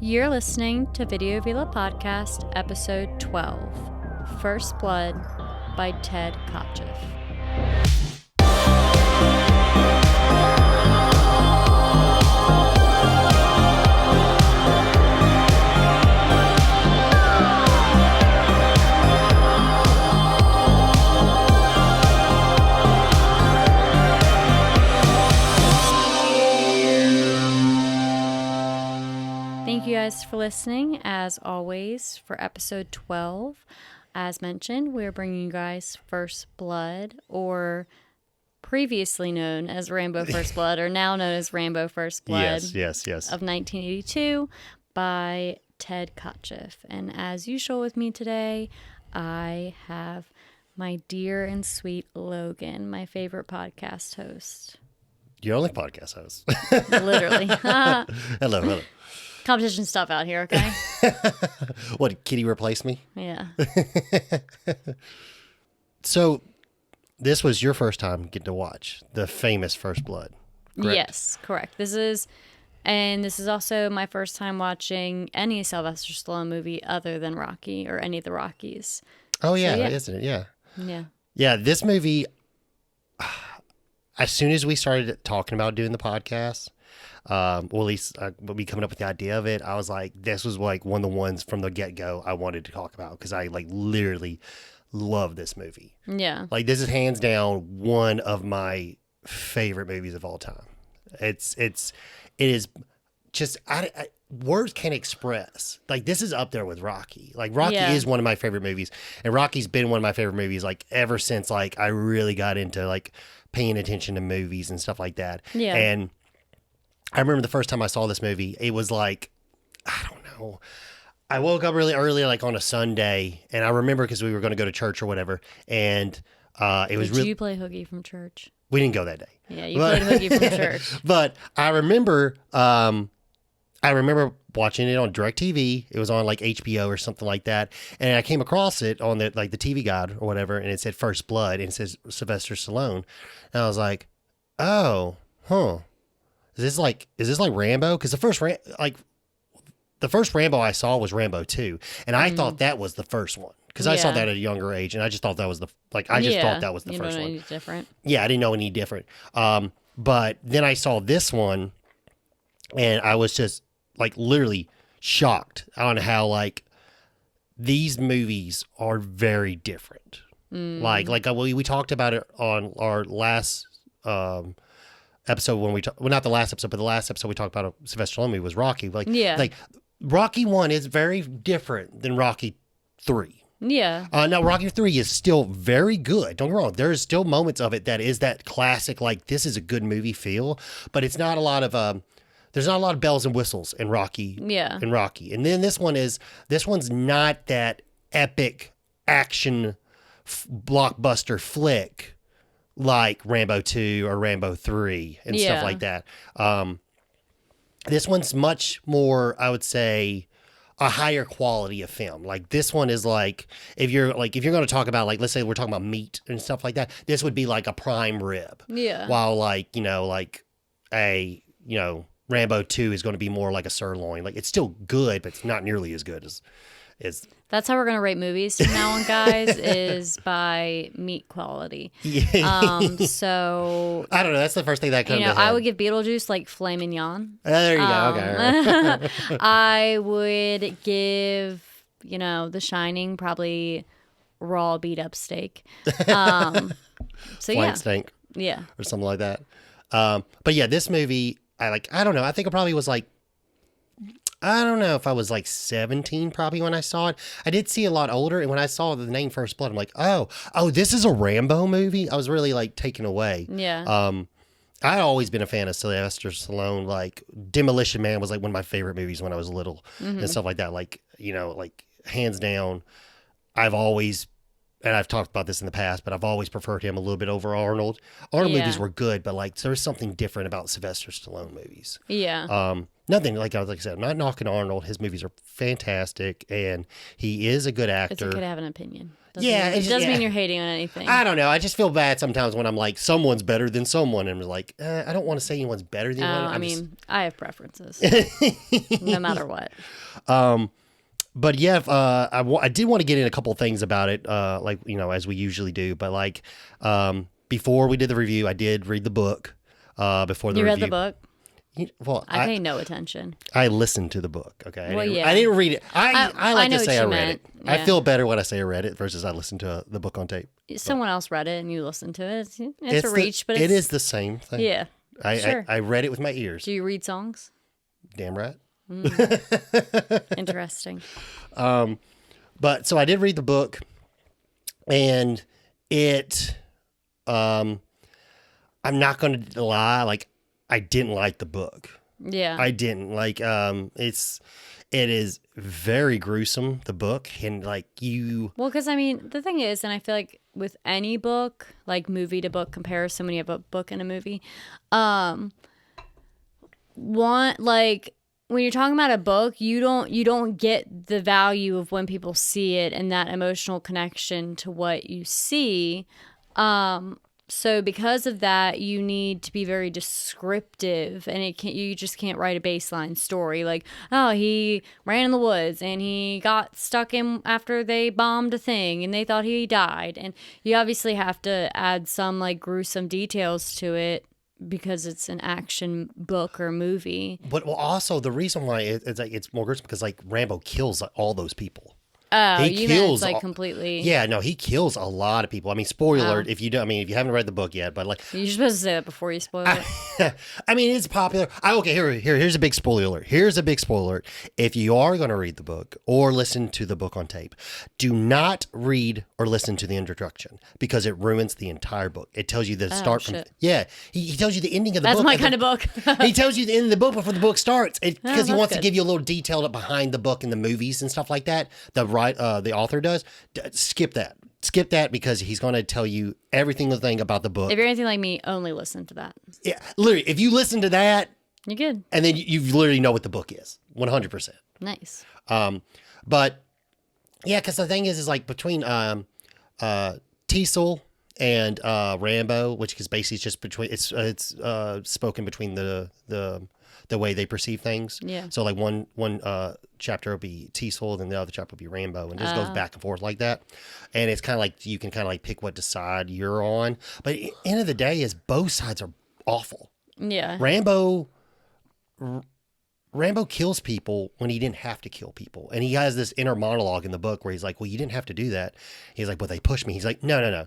You're listening to Video Villa Podcast, Episode 12, First Blood by Ted Kotcheff. Thank you guys for listening. As always, for episode 12, as mentioned, we're bringing you guys First Blood, or previously known as Rambo First Blood, or now known as Rambo First Blood. Yes. Of 1982 by Ted Kotcheff. And as usual with me today, I have my dear and sweet Logan, my favorite podcast host. Your only podcast host. Literally. Hello. Competition stuff out here, okay? What, did Kitty replace me? Yeah. So, this was your first time getting to watch the famous First Blood, correct? Yes, correct. This is also my first time watching any Sylvester Stallone movie other than Rocky or any of the Rockies. Oh, yeah, isn't it? Yeah. Yeah. Yeah, this movie, as soon as we started talking about doing the podcast, well, at least we coming up with the idea of it, I was like, this was like one of the ones from the get-go I wanted to talk about because I like literally love this movie. Yeah. Like, this is hands down one of my favorite movies of all time. It is just, words can't express. Like, this is up there with Rocky. Like, Rocky is one of my favorite movies, and Rocky's been one of my favorite movies, like, ever since, like, I really got into, like, paying attention to movies and stuff like that. Yeah. And I remember the first time I saw this movie, it was like, I don't know. I woke up really early, like on a Sunday, and I remember because we were going to go to church or whatever, and it was really... Did you play hooky from church? We didn't go that day. Yeah, you played hooky from church. But I remember watching it on DirecTV. It was on like HBO or something like that, and I came across it on the TV guide or whatever, and it said First Blood, and it says Sylvester Stallone, and I was like, oh, huh. Is this like Rambo? Because the first Rambo I saw was Rambo 2, and I thought that was the first one because I saw that at a younger age, and I just thought that was the first one. Any different? Yeah, I didn't know any different. But then I saw this one, and I was just like literally shocked on how like these movies are very different. Like we talked about it on our last episode when not the last episode, but the last episode we talked about Sylvester Stallone movie was Rocky. Like Rocky 1 is very different than Rocky 3. Yeah. Now Rocky 3 is still very good. Don't get me wrong. There's still moments of it that is that classic, like this is a good movie feel, but it's not a lot of there's not a lot of bells and whistles in Rocky. Yeah. In Rocky. And then this one's not that epic action blockbuster flick like Rambo 2 or Rambo 3 and stuff like that. This one's much more, I would say, a higher quality of film. Like this one is like, if you're going to talk about, like, let's say we're talking about meat and stuff like that, this would be like a prime rib. Yeah. While Rambo 2 is going to be more like a sirloin. Like it's still good, but it's not nearly as good as That's how we're going to rate movies from now on, guys, is by meat quality. So I don't know. That's the first thing that comes to mind. I would give Beetlejuice like filet mignon. There you go. Okay. I would give, The Shining probably raw beat up steak. So Flank steak. Yeah. Or something like that. But yeah, this movie, I don't know. I think it probably was like, I don't know if I was like 17 probably when I saw it. I did see a lot older, and when I saw the name First Blood, I'm like, oh, this is a Rambo movie? I was really like taken away. Yeah. I'd always been a fan of Sylvester Stallone. Like Demolition Man was like one of my favorite movies when I was little and stuff like that. Like, like hands down, I've always and I've talked about this in the past, but I've always preferred him a little bit over Arnold. Arnold Yeah. movies were good, but like there was something different about Sylvester Stallone movies. Yeah. Nothing like I said, I'm not knocking Arnold. His movies are fantastic, and he is a good actor. It's okay to have an opinion. Yeah, It doesn't mean you're hating on anything. I don't know. I just feel bad sometimes when I'm like, someone's better than someone, and I'm like, I don't want to say anyone's better than anyone. I mean, I have preferences, no matter what. But yeah, I did want to get in a couple of things about it, like as we usually do. But like before we did the review, I did read the book. Before the You review, read the book? Well, I pay no attention. I listened to the book. Okay. Well, yeah. I didn't read it. I like know to what say I you read meant. it. I Yeah. feel better when I say I read it versus I listened to the book on tape. Someone else read it and you listened to it. It's a reach, but it is the same thing. Yeah. Sure. I read it with my ears. Do you read songs? Damn right. Interesting. But so I did read the book, and it, I'm not going to lie, like I didn't like the book. Yeah. I didn't like. It is very gruesome, the book, and like you. Well, because I mean, the thing is, and I feel like with any book, like movie to book comparison, when you have a book and a movie, when you're talking about a book, you don't get the value of when people see it and that emotional connection to what you see. So because of that, you need to be very descriptive, and you just can't write a baseline story like, oh, he ran in the woods and he got stuck in after they bombed a thing and they thought he died. And you obviously have to add some like gruesome details to it because it's an action book or movie. But also the reason why it's like it's more gruesome because like Rambo kills like, all those people. Oh, He you kills meant like all- completely. Yeah, no, he kills a lot of people. I mean, spoiler alert, if you don't, I mean, if you haven't read the book yet, but like, You're supposed to say that before you spoil it. I mean, it's popular. Okay, here's a big spoiler alert. Here's a big spoiler alert. If you are going to read the book or listen to the book on tape, do not read or listen to the introduction because it ruins the entire book. It tells you the start from. Shit. Yeah, he tells you the ending of the That's book. my and kind of book. He tells you the end of the book before the book starts because he that's wants to good. give you a little detail behind the book and the movies and stuff like that. The author does. Skip that because he's going to tell you every single thing about the book. If you're anything like me, only listen to that. Yeah, literally, if you listen to that, You're good. and then you literally know what the book is, 100%. Nice. But yeah, because the thing is like between Teasel and Rambo, which is basically just between it's spoken between the way they perceive things. Yeah. So like one chapter will be Teasel, then the other chapter will be Rambo, and it just goes back and forth like that. And it's kind of like you can kind of like pick what side you're on. But at the end of the day, is both sides are awful. Yeah. Rambo kills people when he didn't have to kill people. And he has this inner monologue in the book where he's like, well, you didn't have to do that. He's like, but they pushed me. He's like, no.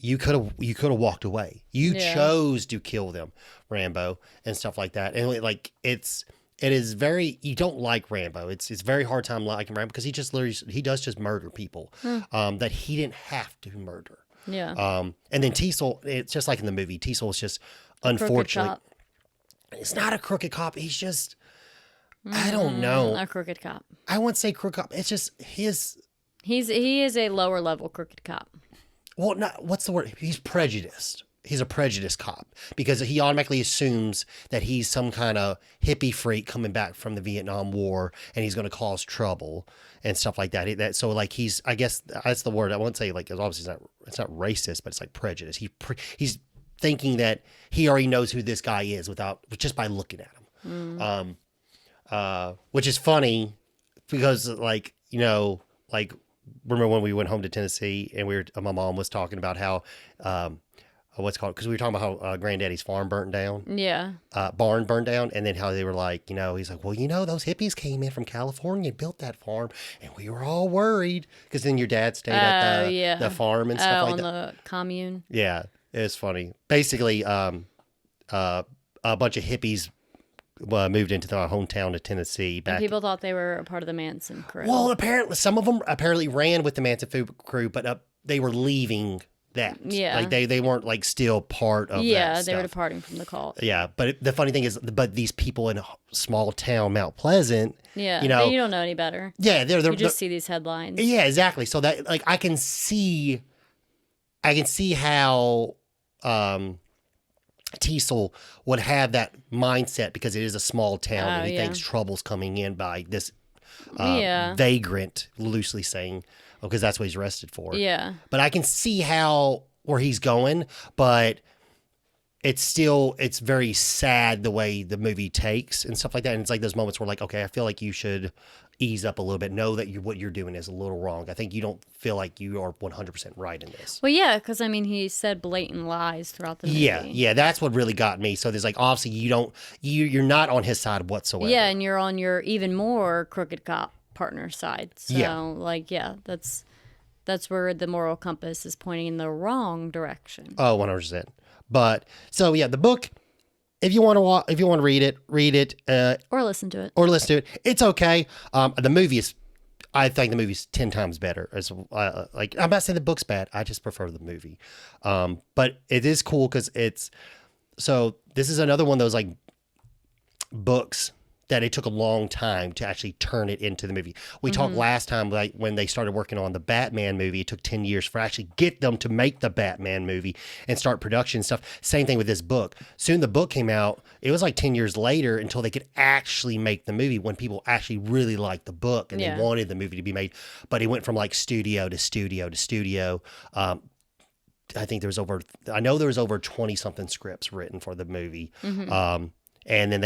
You could have walked away. You chose to kill them, Rambo, and stuff like that. And like it is very, you don't like Rambo. It's very hard time liking Rambo because he does just murder people that he didn't have to murder. Yeah. And then Teasel, it's just like in the movie. Teasel is just unfortunately, Crooked cop. it's not a crooked cop. He's just, I don't know. A crooked cop. I wouldn't say crooked cop. It's just his. He is a lower level crooked cop. Well, not what's the word? He's prejudiced. He's a prejudiced cop because he automatically assumes that he's some kind of hippie freak coming back from the Vietnam War and he's going to cause trouble and stuff like that. So like he's, I guess that's the word. I won't say like obviously it's not racist, but it's like prejudice. He's thinking that he already knows who this guy is just by looking at him. Which is funny because like remember when we went home to Tennessee and my mom was talking about how what's called because we were talking about how Granddaddy's farm burnt down. Yeah. Barn burned down, and then how they were like, he's like, well, those hippies came in from California and built that farm, and we were all worried because then your dad stayed at the farm and stuff like that. On the commune. Yeah, it's funny. Basically, a bunch of hippies moved into our hometown of Tennessee. And people thought they were a part of the Manson crew. Well, apparently some of them ran with the Manson crew, but they were leaving that. Yeah. Like they weren't like still part of that Yeah, stuff. they were departing from the cult. Yeah, but the funny thing is, but these people in a small town, Mount Pleasant, Yeah, you know, you don't know any better. yeah, they're You just see these headlines. yeah, exactly. So that like I can see how Teasel would have that mindset because it is a small town and he thinks trouble's coming in by this vagrant, loosely saying, because that's what he's arrested for. Yeah. But I can see where he's going, but it's very sad the way the movie takes and stuff like that. And it's like those moments where like, okay, I feel like you should ease up a little bit. Know that what you're doing is a little wrong. I think you don't feel like you are 100% right in this. Well, yeah, because I mean, he said blatant lies throughout the movie. Yeah, that's what really got me. So there's like obviously you're not on his side whatsoever. Yeah, and you're on your even more crooked cop partner side. So that's where the moral compass is pointing in the wrong direction. Oh, 100%. But so yeah, the book. If you want to read it. Or listen to it. It's okay. The movie is. I think the movie's 10 times better. As like I'm not saying the book's bad. I just prefer the movie. But it is cool because it's. So this is another one of those like books that it took a long time to actually turn it into the movie. We talked last time, like when they started working on the Batman movie, it took 10 years for actually get them to make the Batman movie and start production and stuff. Same thing with this book. Soon the book came out. It was like 10 years later until they could actually make the movie when people actually really liked the book and they wanted the movie to be made. But it went from like studio to studio to studio. I think there was over 20 something scripts written for the movie. And then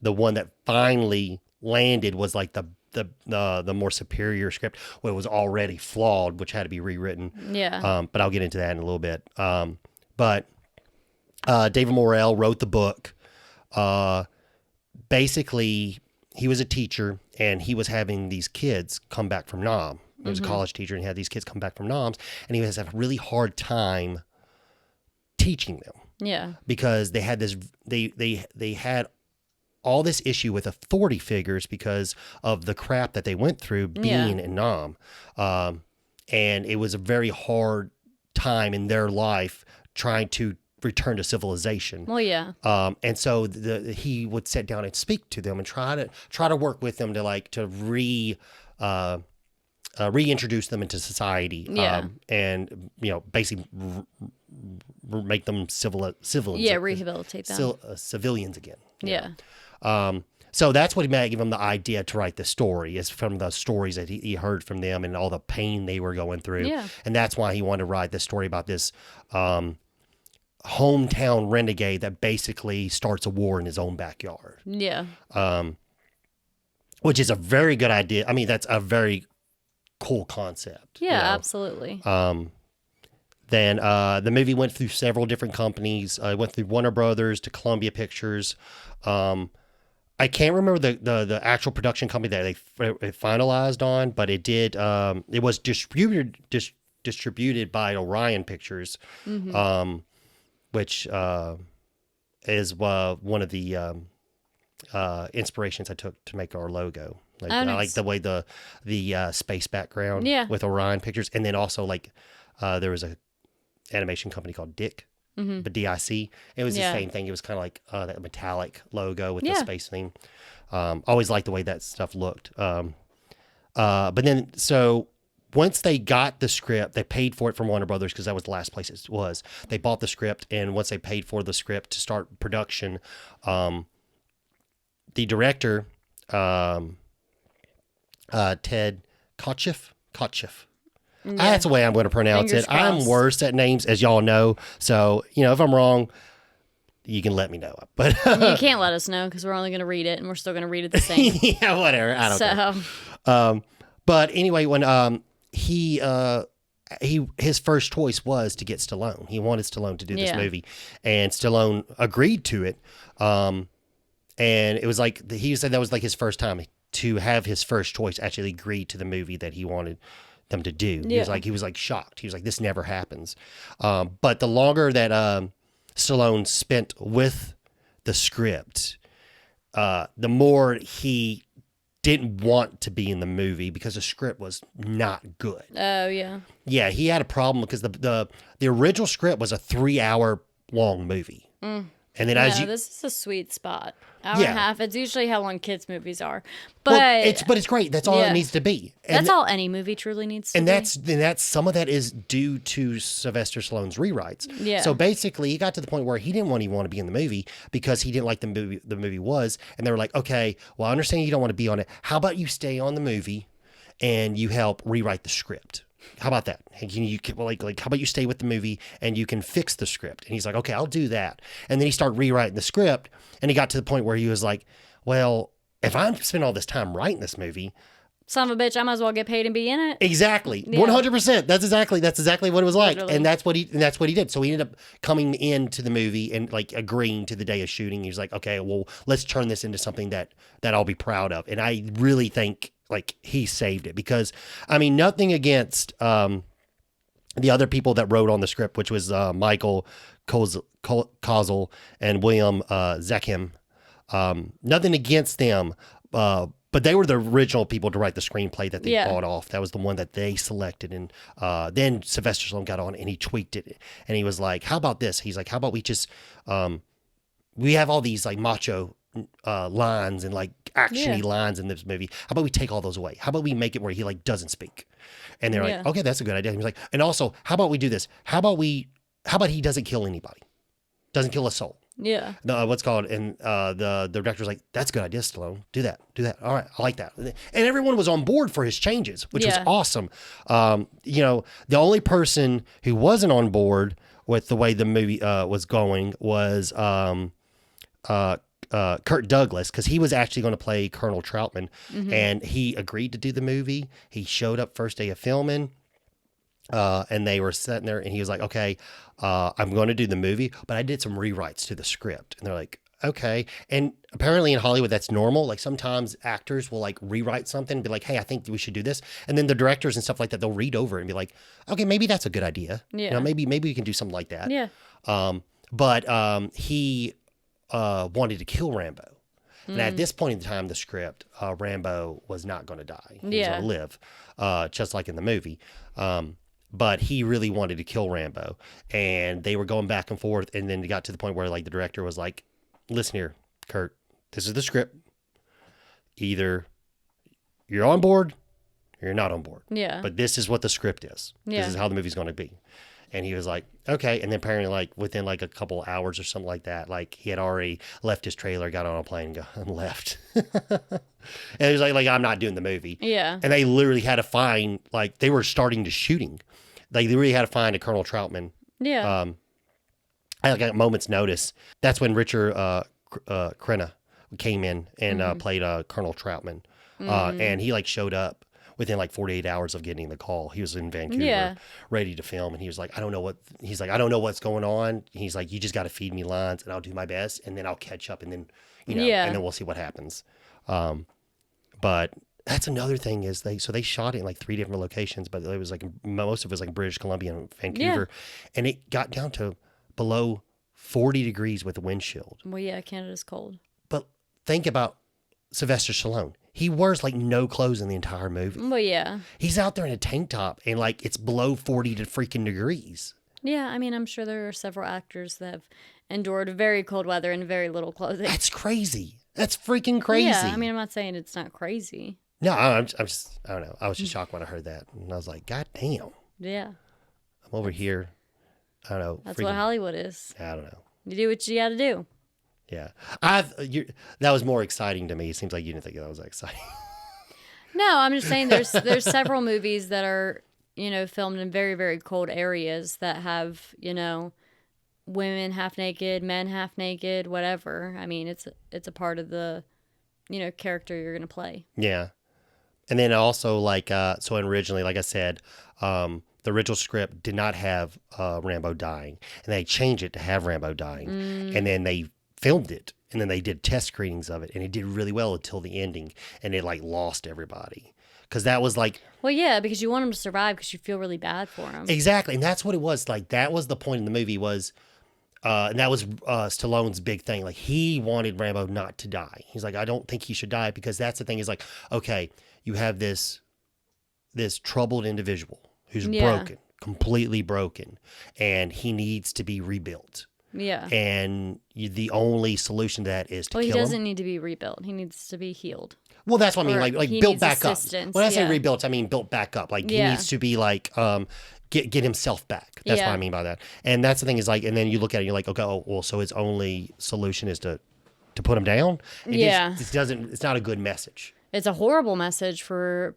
the one that finally landed was like the more superior script where it was already flawed, which had to be rewritten. Yeah. But I'll get into that in a little bit. But David Morrell wrote the book. Basically, he was a teacher and he was having these kids come back from Nam. He was a college teacher and he had these kids come back from Noms and he was having a really hard time teaching them. Yeah. Because they had this, they had all this issue with authority figures because of the crap that they went through being in Nam. And it was a very hard time in their life trying to return to civilization. Well, yeah. And so he would sit down and speak to them and try to work with them to reintroduce them into society. Yeah. And basically make them civilians. Yeah, rehabilitate them. Civilians again. Yeah. So that's what gave him the idea to write the story, is from the stories that he heard from them and all the pain they were going through. Yeah. And that's why he wanted to write this story about this hometown renegade that basically starts a war in his own backyard. Yeah. Which is a very good idea. I mean, that's a very cool concept. Yeah, absolutely. Then the movie went through several different companies. It went through Warner Brothers to Columbia Pictures. I can't remember the actual production company that they finalized on, but it did. It was distributed by Orion Pictures, which is one of the inspirations I took to make our logo. Like, I like the way the space background with Orion Pictures, and then also there was a animation company called Dick. But DIC, it was the same thing. It was kind of like that metallic logo with the space theme. Always liked the way that stuff looked. But then, so once they got the script, they paid for it from Warner Brothers because that was the last place it was. They bought the script, and once they paid for the script to start production, the director, Ted Kotcheff. Yeah. That's the way I'm going to pronounce it. Crossed. I'm worse at names, as y'all know. So, if I'm wrong, you can let me know. But you can't let us know because we're only going to read it, and we're still going to read it the same. Yeah, whatever. I don't care. But anyway, when his first choice was to get Stallone. He wanted Stallone to do this movie, and Stallone agreed to it. And it was like he said that was like his first time to have his first choice actually agree to the movie that he wanted them to do. He was like shocked. He was like, this never happens. But the longer that Stallone spent with the script, the more he didn't want to be in the movie because the script was not good. Oh, yeah. Yeah, he had a problem because the original script was a 3-hour long movie. And then No, this is a sweet spot. Hour and a half. It's usually how long kids' movies are. But well, it's great. That's all it needs to be. And that's all any movie truly needs to be. And that's some of that is due to Sylvester Stallone's rewrites. Yeah. So basically, he got to the point where he didn't even want to be in the movie because he didn't like the movie was, and they were like, okay, well, I understand you don't want to be on it. How about you stay on the movie and you help rewrite the script? How about that? How about you stay with the movie and you can fix the script? And he's like, okay, I'll do that. And then he started rewriting the script, and he got to the point where he was like, well, if I spend all this time writing this movie, son of a bitch, I might as well get paid and be in it. Exactly. 100%. That's exactly what it was like. Literally. And that's what he did. So he ended up coming into the movie and like agreeing to the day of shooting. He was like, okay, well, let's turn this into something that I'll be proud of. And I really think like he saved it because, I mean, nothing against the other people that wrote on the script, which was Michael Kozel and William Zachem. Nothing against them, but they were the original people to write the screenplay that they bought off. That was the one that they selected. And then Sylvester Stallone got on and he tweaked it. And he was like, how about this? He's like, how about we just, we have all these like macho lines and like actiony lines in this movie. How about we take all those away? How about we make it where he like doesn't speak? And they're like, okay, that's a good idea. And he's like, and also, how about we do this? How about he doesn't kill anybody? Doesn't kill a soul. Yeah. What's called, and the director's like, that's a good idea, Stallone. Do that. All right, I like that. And everyone was on board for his changes, which was awesome. The only person who wasn't on board with the way the movie was going was Kirk Douglas, because he was actually going to play Colonel Troutman, and he agreed to do the movie. He showed up first day of filming. And they were sitting there and he was like, okay, I'm going to do the movie, but I did some rewrites to the script. And they're like, okay. And apparently in Hollywood, that's normal. Like sometimes actors will like rewrite something and be like, hey, I think we should do this. And then the directors and stuff like that, they'll read over it and be like, okay, maybe that's a good idea. Yeah. Maybe we can do something like that. Yeah. But he wanted to kill Rambo. And at this point in time, the script, Rambo was not going to die. He was going to live, just like in the movie. But he really wanted to kill Rambo, and they were going back and forth. And then it got to the point where like the director was like, listen here, Kurt, this is the script. Either you're on board or you're not on board. Yeah. But this is what the script is. Yeah. This is how the movie's going to be. And he was like, okay. And then apparently like within like a couple hours or something like that, like he had already left his trailer, got on a plane and left. And he was like, I'm not doing the movie. Yeah. And they literally had to find, like they were starting to shooting. Like they really had to find a Colonel Troutman. Yeah. I got a moment's notice. That's when Richard Crenna came in and played Colonel Troutman. And he like showed up within like 48 hours of getting the call. He was in Vancouver ready to film. And he was like, I don't know what's going on. He's like, you just got to feed me lines and I'll do my best. And then I'll catch up and then, and then we'll see what happens. But that's another thing is they shot it in like 3 different locations, but it was like most of it was like British Columbia and Vancouver, and it got down to below 40 degrees with the windshield. Well, yeah, Canada's cold. But think about Sylvester Stallone. He wears like no clothes in the entire movie. Well, yeah. He's out there in a tank top and like it's below 40 to freaking degrees. Yeah, I mean, I'm sure there are several actors that have endured very cold weather and very little clothing. That's crazy. That's freaking crazy. Yeah, I mean, I'm not saying it's not crazy. No, I'm just, I don't know. I was just shocked when I heard that. And I was like, God damn. Yeah. I'm over here. I don't know. That's what Hollywood is. I don't know. You do what you got to do. Yeah. That was more exciting to me. It seems like you didn't think that was exciting. No, I'm just saying there's several movies that are, filmed in very, very cold areas that have, women half naked, men half naked, whatever. I mean, it's a part of the, character you're going to play. Yeah. And then also like, so originally, like I said, the original script did not have Rambo dying, and they changed it to have Rambo dying. And then they filmed it, and then they did test screenings of it, and it did really well until the ending, and it like lost everybody. Because that was like... Well, yeah, because you want him to survive because you feel really bad for him. Exactly, and that's what it was. Like, that was the point in the movie was... and that was Stallone's big thing. Like, he wanted Rambo not to die. He's like, I don't think he should die, because that's the thing is like, okay, you have this troubled individual who's broken, completely broken, and he needs to be rebuilt. Yeah. And the only solution to that is to kill him. Well, he doesn't need to be rebuilt. He needs to be healed. Well, that's what I mean. Like built back up. When I say rebuilt, I mean built back up. Like, he needs to be like get himself back. That's what I mean by that. And that's the thing is like, and then you look at it, and you're like, okay, oh, well, so his only solution is to put him down. It doesn't. It's not a good message. It's a horrible message for,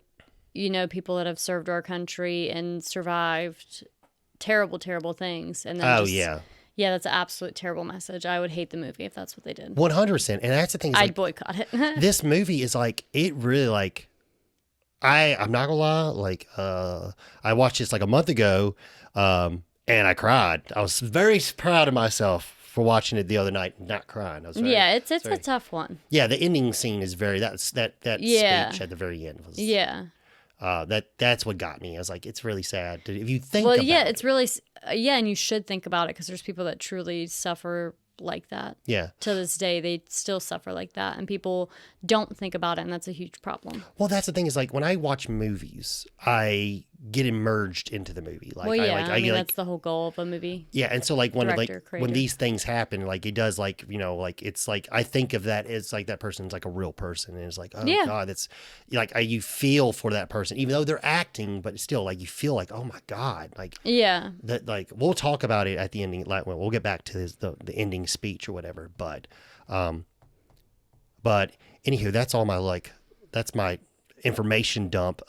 people that have served our country and survived terrible, terrible things. And then yeah, that's an absolute terrible message. I would hate the movie if that's what they did. 100%. And that's the thing. I'd boycott it. This movie is like, it really like, I'm not gonna lie, like, I watched this like a month ago, and I cried. I was very proud of myself for watching it the other night and not crying. I was it's a tough one. Yeah, the ending scene is that speech at the very end was that's what got me. I was like, it's really sad. If you think about it. It's really and you should think about it, because there's people that truly suffer like that. Yeah. To this day, they still suffer like that, and people don't think about it, and that's a huge problem. Well, that's the thing is like, when I watch movies, I get immersed into the movie. Like, I mean, that's the whole goal of a movie. Yeah, and so like when these things happen, like it does, like, like it's like, I think of that as like that person's like a real person, and it's like, oh God, that's like, you feel for that person, even though they're acting, but still like you feel like, oh my God, like that. Like, we'll talk about it at the ending. Like, we'll get back to the ending speech or whatever, but anywho, that's all my that's my information dump.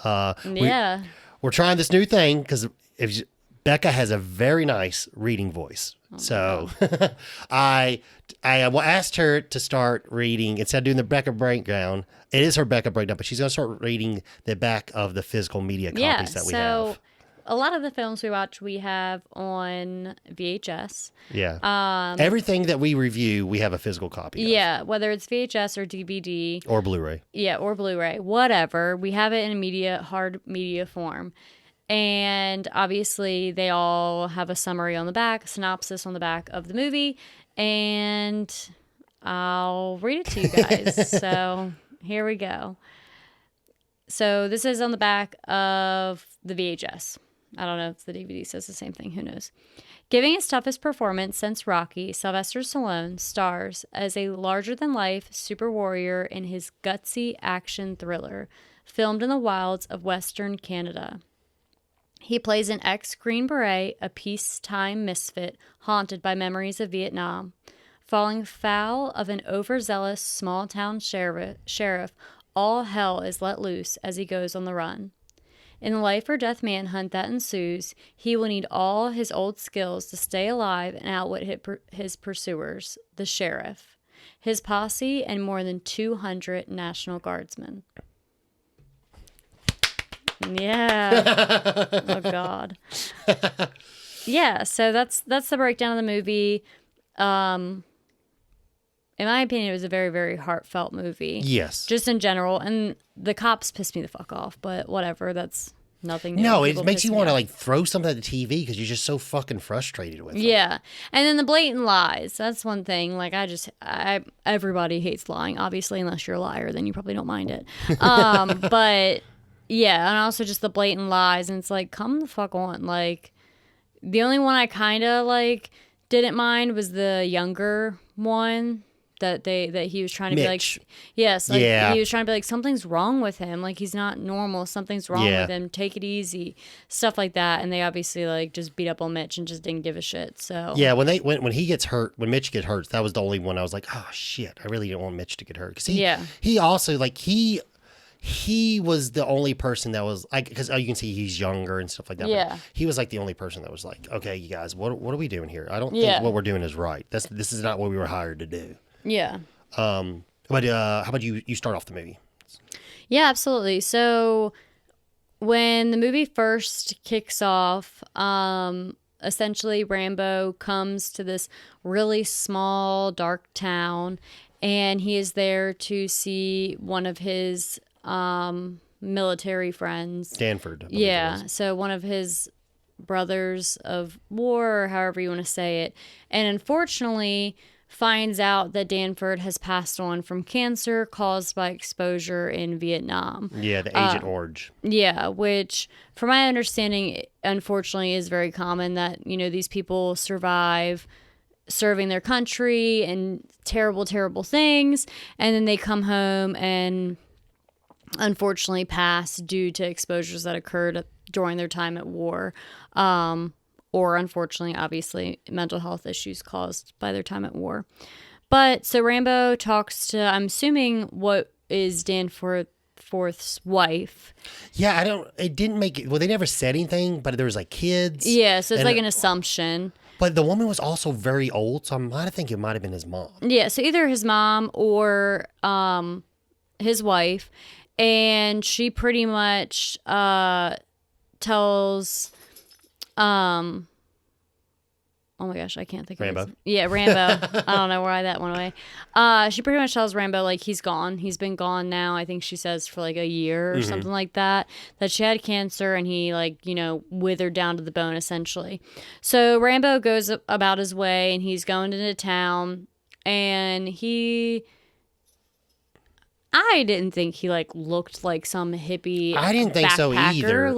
We're trying this new thing because Becca has a very nice reading voice. So I asked her to start reading, instead of doing the Becca breakdown. It is her Becca breakdown, but she's going to start reading the back of the physical media copies that we have. A lot of the films we watch, we have on VHS. Yeah. Everything that we review, we have a physical copy of. Yeah, whether it's VHS or DVD. Or Blu-ray. Yeah, or Blu-ray. Whatever. We have it in hard media form. And obviously, they all have a summary on the back, a synopsis on the back of the movie. And I'll read it to you guys. So here we go. So this is on the back of the VHS. I don't know if the DVD says the same thing. Who knows? Giving his toughest performance since Rocky, Sylvester Stallone stars as a larger-than-life super warrior in his gutsy action thriller, filmed in the wilds of Western Canada. He plays an ex-Green Beret, a peacetime misfit haunted by memories of Vietnam. Falling foul of an overzealous small-town sheriff, all hell is let loose as he goes on the run. In the life-or-death manhunt that ensues, he will need all his old skills to stay alive and outwit his pursuers, the sheriff, his posse, and more than 200 National Guardsmen. Yeah. Oh, God. Yeah, so that's the breakdown of the movie. In my opinion, it was a very, very heartfelt movie. Yes. Just in general. And the cops pissed me the fuck off, but whatever. That's nothing new. No, it makes you want to like throw something at the TV because you're just so fucking frustrated with it. Yeah. And then the blatant lies. That's one thing. Like, everybody hates lying, obviously, unless you're a liar, then you probably don't mind it. But yeah, and also just the blatant lies. And it's like, come the fuck on. Like, the only one I kind of like didn't mind was the younger one. That he was trying to Mitch. be like, yes, like he was trying to be like, something's wrong with him, like he's not normal, something's wrong with him, take it easy, stuff like that. And they obviously like just beat up on Mitch and just didn't give a shit. So yeah, when he gets hurt, when Mitch gets hurt, that was the only one I was like, oh shit, I really didn't want Mitch to get hurt, because he also like he was the only person that was like, because you can see he's younger and stuff like that. Yeah. But he was like the only person that was like, okay, you guys, what are we doing here? I don't think what we're doing is right. This is not what we were hired to do. Yeah. But how about you start off the movie? Yeah, absolutely. So when the movie first kicks off, essentially Rambo comes to this really small, dark town, and he is there to see one of his military friends. Stanford. Yeah. So one of his brothers of war, or however you want to say it. And unfortunately finds out that Danford has passed on from cancer caused by exposure in Vietnam. Yeah, the Agent Orange. Yeah, which, from my understanding, unfortunately is very common that, these people survive serving their country and terrible, terrible things, and then they come home and unfortunately pass due to exposures that occurred during their time at war. Or unfortunately, obviously, mental health issues caused by their time at war. But so Rambo talks to, I'm assuming, what is Danforth's wife. Yeah, it didn't make it, well, they never said anything, but there was like kids. Yeah, so it's like an assumption. But the woman was also very old, so I think it might have been his mom. Yeah, so either his mom or his wife. And she pretty much tells... oh my gosh, I can't think of Rambo. Rambo. I don't know why that went away. She pretty much tells Rambo, like, he's gone. He's been gone now, I think she says, for like a year or something like that. That she had cancer and he, like, withered down to the bone, essentially. So Rambo goes about his way and he's going into town, and I didn't think he looked like some hippie. I didn't think so either.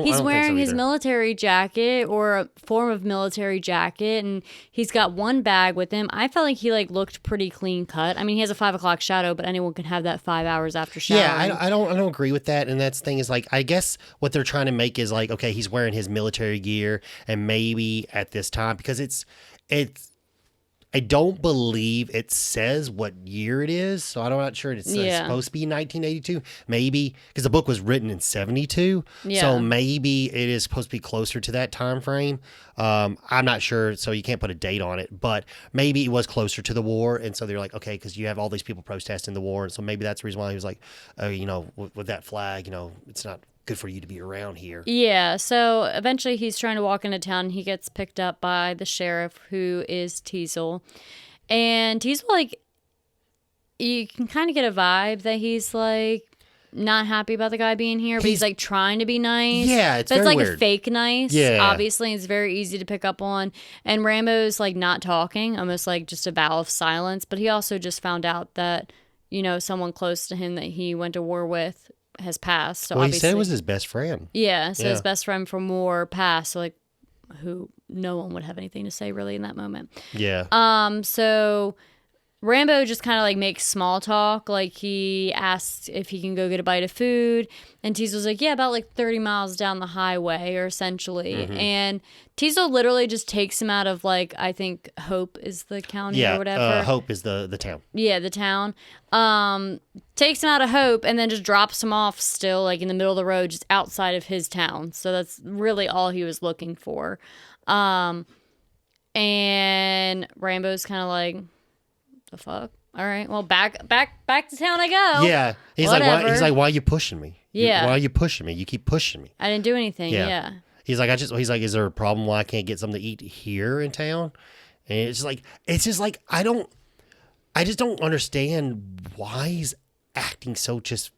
He's wearing his military jacket or a form of military jacket, and he's got one bag with him. I felt like he looked pretty clean cut. I mean, he has a 5 o'clock shadow, but anyone can have that 5 hours after showering. Yeah, I don't agree with that. And that's the thing is I guess what they're trying to make is okay, he's wearing his military gear, and maybe at this time because it's. I don't believe it says what year it is, so I'm not sure it's supposed to be 1982. Maybe, because the book was written in 72, so maybe it is supposed to be closer to that time frame. I'm not sure, so you can't put a date on it, but maybe it was closer to the war, and so they're like, okay, because you have all these people protesting the war, and so maybe that's the reason why he was like, with that flag, it's not good for you to be around here. Yeah, so eventually he's trying to walk into town and he gets picked up by the sheriff, who is Teasel. And Teasel, you can kind of get a vibe that he's not happy about the guy being here, but he's trying to be nice. Yeah, it's but very it's weird. A fake nice. Yeah, obviously it's very easy to pick up on. And Rambo's not talking, almost just a vow of silence. But he also just found out that someone close to him that he went to war with has passed. So he said it was his best friend. Yeah, so his best friend from war passed. So who no one would have anything to say really in that moment. Yeah. So Rambo just kind of makes small talk. He asks if he can go get a bite of food, and Teasel's like, yeah, about 30 miles down the highway, or essentially. And Teasel literally just takes him out of I think Hope is the county or whatever. Hope is the town. Yeah, the town. Takes him out of Hope and then just drops him off still in the middle of the road, just outside of his town. So that's really all he was looking for. And Rambo's kind of the fuck? All right, well, back to town I go. Yeah, he's Whatever. why are you pushing me? Yeah, why are you pushing me? You keep pushing me. I didn't do anything. Yeah. He's like, is there a problem why I can't get something to eat here in town? And it's just I just don't understand why he's acting so just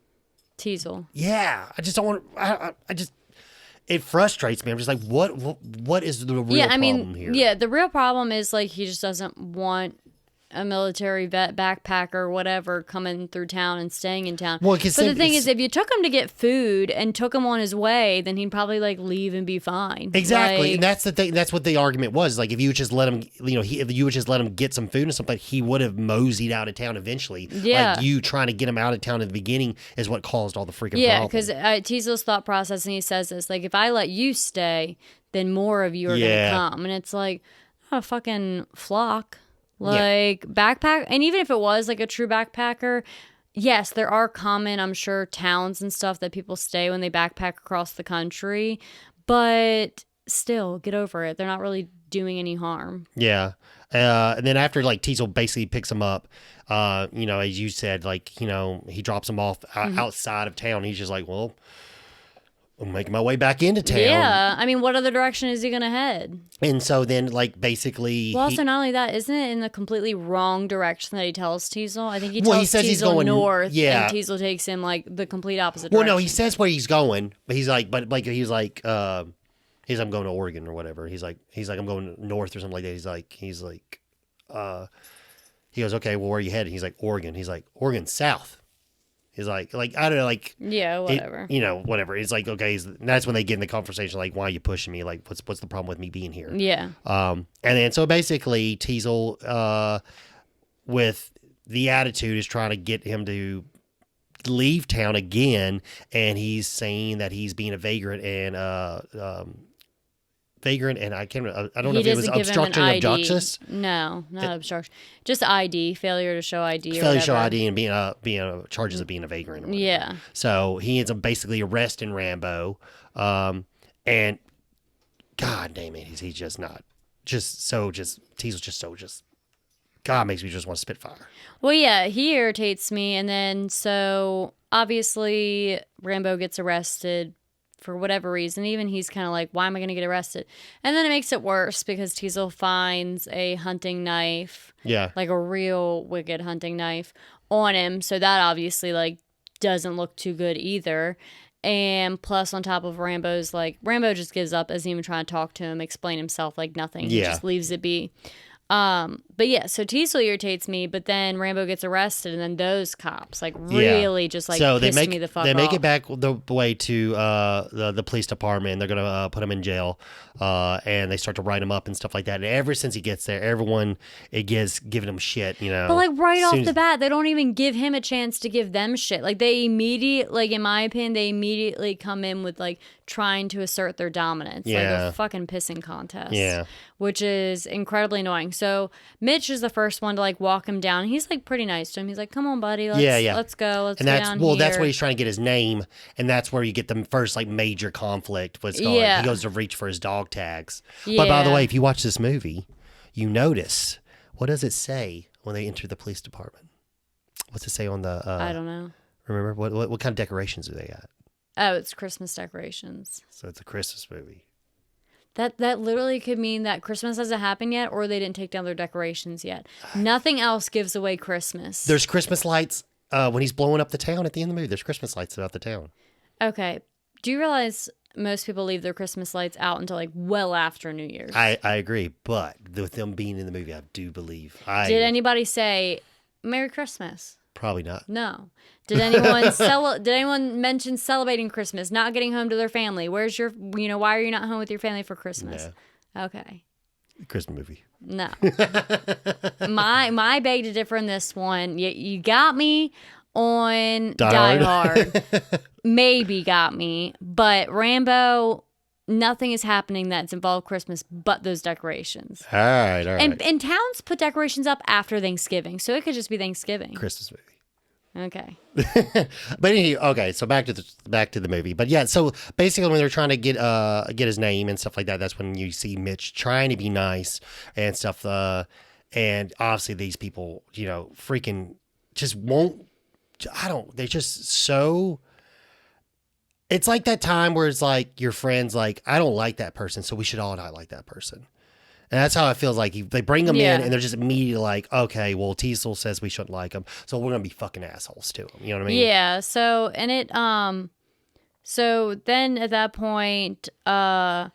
Teasel. Yeah, I just don't want. I just. It frustrates me. I'm just what is the real problem here? Yeah, the real problem is he just doesn't want a military vet, backpacker, or whatever coming through town and staying in town. Well, but the thing is, if you took him to get food and took him on his way, then he'd probably leave and be fine. Exactly, and that's the thing. That's what the argument was. If you would just let him, if you would just let him get some food and something, he would have moseyed out of town eventually. Yeah, you trying to get him out of town at the beginning is what caused all the freaking problem. Yeah, because Teasel's thought process, and he says this: if I let you stay, then more of you are gonna come, and it's not a fucking flock. Backpack, and even if it was a true backpacker, yes, there are common, I'm sure, towns and stuff that people stay when they backpack across the country, but still, get over it. They're not really doing any harm. Yeah. And then after Teasel basically picks him up, as you said, he drops him off outside of town. He's just well, I'm making my way back into town. Yeah. I mean, what other direction is he going to head? And so then, basically... Well, also, not only that, isn't it in the completely wrong direction that he tells Teasel? I think he tells Teasel he's going north, and Teasel takes him, the complete opposite direction. Well, no, he says where he's going, but he's He's like, I'm going to Oregon or whatever. He's like, I'm going north or something like that. He goes, okay, well, where are you headed? He's like, Oregon. He's like, Oregon south. He's like I don't know, like Yeah, whatever. Whatever. It's like, okay, that's when they get in the conversation, like, why are you pushing me? Like, what's the problem with me being here? Yeah. And then so basically Teasel, with the attitude, is trying to get him to leave town again, and he's saying that he's being a vagrant and I can't remember, I don't know if it was obstruction of justice. No, not obstruction. Just ID, failure to show ID. Failure to show ID and being charges of being a vagrant. Or yeah. So he ends up basically arresting Rambo, and God damn it, he's just not Teasel's just so God, makes me just want to spit fire. Well, yeah, he irritates me, and then so obviously Rambo gets arrested for whatever reason. Even he's kind of like, why am I going to get arrested? And then it makes it worse because Teasel finds a hunting knife. Yeah. Like a real wicked hunting knife on him. So that obviously like doesn't look too good either. And plus on top of Rambo just gives up, isn't even trying to talk to him, explain himself, like nothing. He just leaves it be. But yeah, so Teasel irritates me, but then Rambo gets arrested, and then those cops really just like so piss me the fuck off. They make it back the way to the police department. They're gonna put him in jail, and they start to write him up and stuff like that. And ever since he gets there, everyone giving him shit, But like right off the bat, they don't even give him a chance to give them shit. Like they in my opinion, they immediately come in with like trying to assert their dominance, like a fucking pissing contest. Yeah. Which is incredibly annoying. So Mitch is the first one to like walk him down. He's like pretty nice to him. He's like, "Come on, buddy, let's go. Let's go down here." That's where he's trying to get his name, and that's where you get the first like major conflict. He goes to reach for his dog tags. But by the way, if you watch this movie, you notice, what does it say when they enter the police department? What's it say on the? I don't know. Remember what kind of decorations do they got? Oh, it's Christmas decorations. So it's a Christmas movie. That literally could mean that Christmas hasn't happened yet, or they didn't take down their decorations yet. Nothing else gives away Christmas. There's Christmas lights when he's blowing up the town at the end of the movie. There's Christmas lights throughout the town. Okay. Do you realize most people leave their Christmas lights out until like well after New Year's? I agree, but with them being in the movie, I do believe. Did anybody say Merry Christmas? Probably not. No. Did anyone mention celebrating Christmas, not getting home to their family? Where's your, why are you not home with your family for Christmas? No. Okay. Christmas movie. No. my beg to differ in this one. You got me on Die Hard. Maybe got me, but Rambo, nothing is happening that's involved Christmas but those decorations. All right. And towns put decorations up after Thanksgiving, so it could just be Thanksgiving. Christmas movie. Okay. But anyway, okay, so back to the movie. But yeah, so basically when they're trying to get his name and stuff like that, that's when you see Mitch trying to be nice and stuff. And obviously these people, freaking just won't. They're just so. It's like that time where it's like your friends like, I don't like that person, so we should all not like that person. And that's how it feels like. They bring them in, and they're just immediately like, okay, well, Teasel says we shouldn't like him, so we're going to be fucking assholes to him. You know what I mean? Yeah, so, so then at that point, they're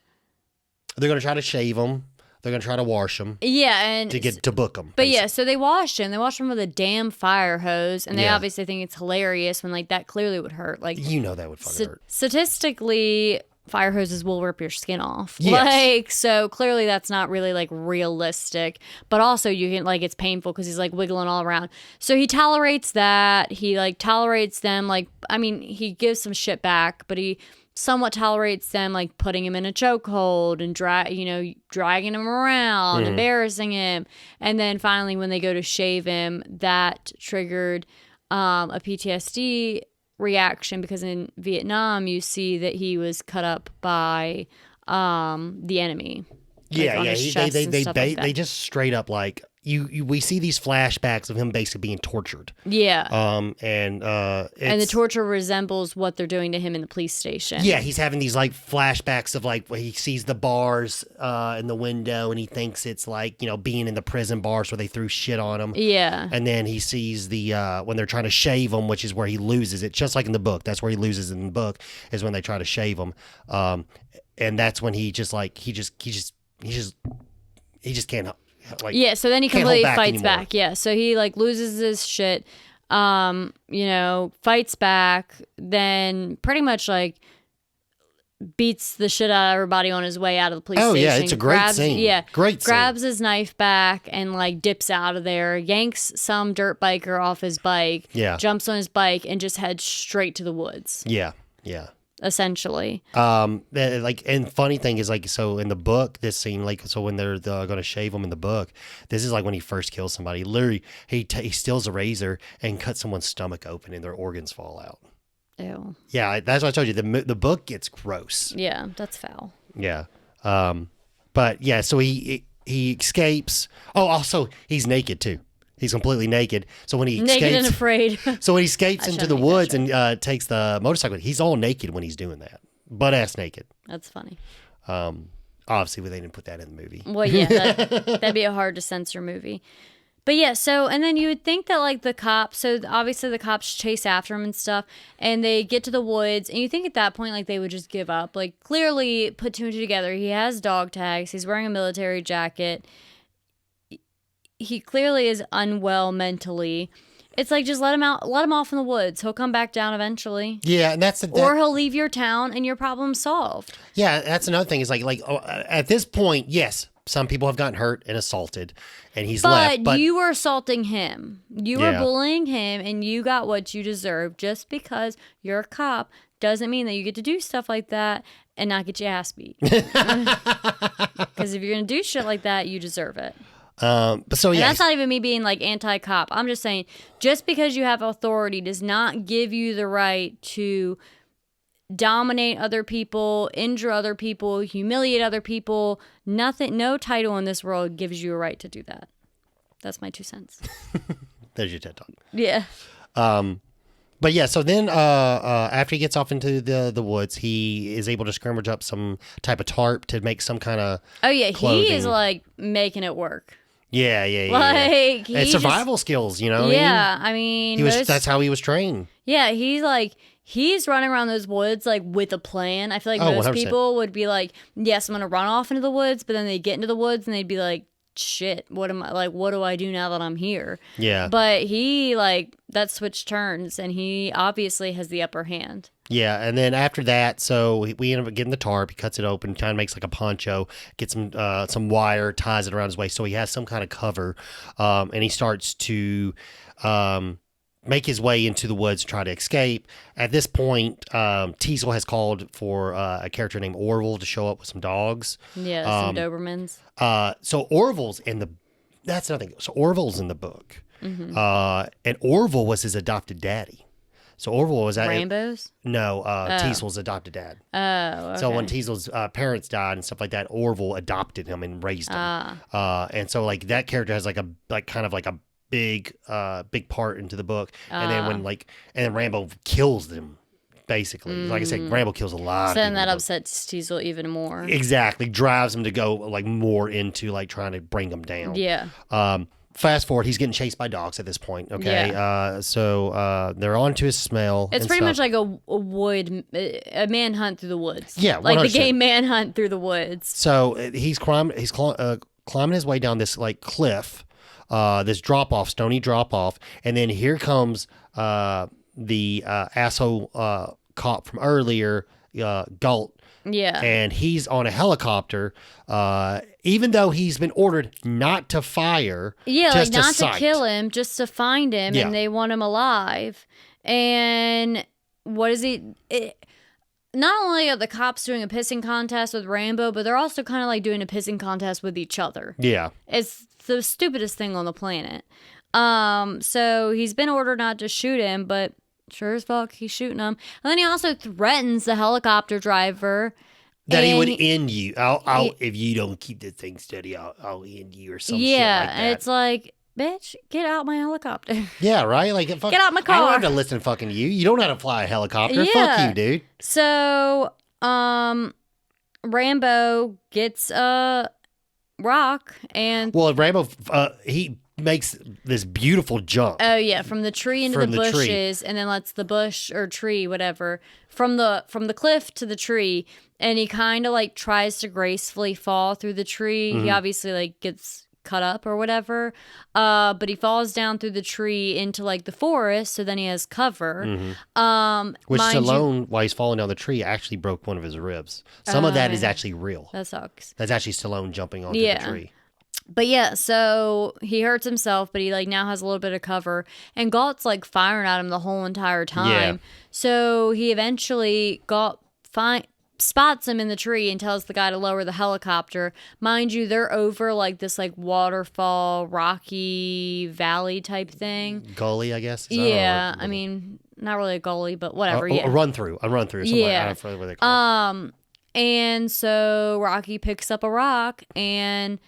going to try to shave him. They're going to try to wash him. Yeah, and to book him. But basically. Yeah, so they washed him. They washed him with a damn fire hose, and they obviously think it's hilarious when, like, that clearly would hurt. Like, that would fucking hurt. Statistically, fire hoses will rip your skin off. Yes. Like, so clearly that's not really like realistic, but also you can like, it's painful because he's like wiggling all around. So he tolerates that. He like tolerates them. Like, I mean, he gives some shit back, but he somewhat tolerates them, like putting him in a chokehold and dragging him around, embarrassing him. And then finally, when they go to shave him, that triggered a PTSD reaction, because in Vietnam you see that he was cut up by the enemy. Yeah, on yeah. his chest and stuff like that. They just straight up like we see these flashbacks of him basically being tortured. Yeah. And the torture resembles what they're doing to him in the police station. Yeah, he's having these like flashbacks of like where he sees the bars in the window and he thinks it's like, being in the prison bars where they threw shit on him. Yeah. And then he sees the when they're trying to shave him, which is where he loses it, just like in the book. That's where he loses in the book, is when they try to shave him. And that's when he just can't like. Yeah, so then he completely fights anymore. back. Yeah, so he like loses his shit, fights back, then pretty much like beats the shit out of everybody on his way out of the police station. Oh yeah, it's a great scene. Yeah, great scene. Grabs his knife back and like dips out of there, yanks some dirt biker off his bike, jumps on his bike and just heads straight to the woods. Yeah. Essentially. And funny thing is like, so in the book, this scene, like, so when they're going to shave him in the book, this is like when he first kills somebody. Literally, he steals a razor and cuts someone's stomach open and their organs fall out. Ew. Yeah, that's what I told you. The book gets gross. Yeah, that's foul. Yeah. But yeah, so he escapes. Oh, also he's naked too. He's completely naked. So when he naked and afraid. So when he escapes into the woods and takes the motorcycle, he's all naked when he's doing that, butt ass naked. That's funny. Obviously, they didn't put that in the movie. Well, yeah, that'd be a hard to censor movie. But yeah, so and then you would think that like the cops. So obviously the cops chase after him and stuff, and they get to the woods, and you think at that point like they would just give up. Like clearly put two and two together. He has dog tags. He's wearing a military jacket. He clearly is unwell mentally. It's like, just let him out, let him off in the woods. He'll come back down eventually. Yeah, and or he'll leave your town and your problem's solved. Yeah, that's another thing. Is at this point, yes, some people have gotten hurt and assaulted, and he's left. But you were assaulting him. You were bullying him, and you got what you deserve. Just because you're a cop doesn't mean that you get to do stuff like that and not get your ass beat. Because if you're gonna do shit like that, you deserve it. But so yeah, and that's not even me being like anti-cop. I'm just saying, just because you have authority does not give you the right to dominate other people, injure other people, humiliate other people. Nothing, no title in this world gives you a right to do that. That's my 2 cents. There's your TED Talk. Yeah. But yeah, so then after he gets off into the woods, he is able to scrounge up some type of tarp to make some kind of clothing. He is like making it work. Yeah. Like it's survival skills, Yeah, I mean that's how he was trained. Yeah, he's running around those woods like with a plan. I feel like most 100%. people would be like, yes, I'm gonna run off into the woods, but then they get into the woods and they'd be like, shit, what do I do now that I'm here? Yeah. But he that switch turns and he obviously has the upper hand. Yeah, and then after that, so we end up getting the tarp. He cuts it open, kind of makes like a poncho, gets some wire, ties it around his waist, so he has some kind of cover, and he starts to make his way into the woods, try to escape. At this point, Teasel has called for a character named Orville to show up with some dogs. Yeah, some Dobermans. So Orville's that's nothing. So Orville's in the book, mm-hmm. And Orville was his adopted daddy. So Orville was at Rambo's? No, Teasel's adopted dad. Oh, okay. So when Teasel's parents died and stuff like that, Orville adopted him and raised him. And so like that character has like a big part into the book. And then and then Rambo kills them. Basically, like I said, Rambo kills a lot. So then that upsets Teasel even more. Exactly, drives him to go like more into like trying to bring him down. Yeah. Fast forward, he's getting chased by dogs at this point. Okay, so they're on to his smell. It's pretty much like a manhunt through the woods. Yeah, 100%. Like the game Manhunt through the woods. So he's climbing his way down this like cliff, this stony drop off, and then here comes the asshole cop from earlier, Galt. Yeah. And he's on a helicopter, even though he's been ordered not to fire. Yeah, like not to kill him, just to find him, and they want him alive. And what is he? Not only are the cops doing a pissing contest with Rambo, but they're also kind of like doing a pissing contest with each other. Yeah. It's the stupidest thing on the planet. So he's been ordered not to shoot him, but sure as fuck, he's shooting him. And then he also threatens the helicopter driver That he And would end you. I'll if you don't keep the thing steady, I'll end you or some shit yeah, like that. and it's like, bitch, get out my helicopter. Yeah, right? Like, Get out my I don't car. have to listen to fucking you. You don't know how to fly a helicopter. Fuck Yeah. you, dude. So, Rambo gets a rock and Well, Rambo, he makes this beautiful jump. oh yeah, from the tree into the From the tree. bushes, and then lets the bush or tree, whatever, from the cliff to the tree, and he kind of like tries to gracefully fall through the tree. Mm-hmm. He obviously like gets cut up or whatever, but he falls down through the tree into like the forest, so then he has cover. Which mind you- Stallone, while he's falling down the tree, actually broke one of his ribs. Some of that is yeah. actually real. That sucks. That's actually Stallone jumping onto Yeah. the tree. But yeah, so he hurts himself, but he like now has a little bit of cover, and Galt's like firing at him the whole entire time. Yeah. So he eventually spots him in the tree and tells the guy to lower the helicopter. Mind you, they're over like this like waterfall, rocky valley type thing. Gully, I guess. Yeah, I mean, not really a gully, but whatever. A run through. Or something Yeah. like that. I don't know what they call it. And so Rocky picks up a rock, and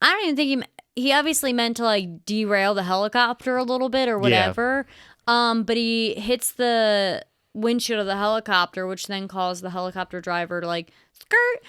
I don't even think he obviously meant to like derail the helicopter a little bit or whatever. But he hits the windshield of the helicopter, which then caused the helicopter driver to like skirt.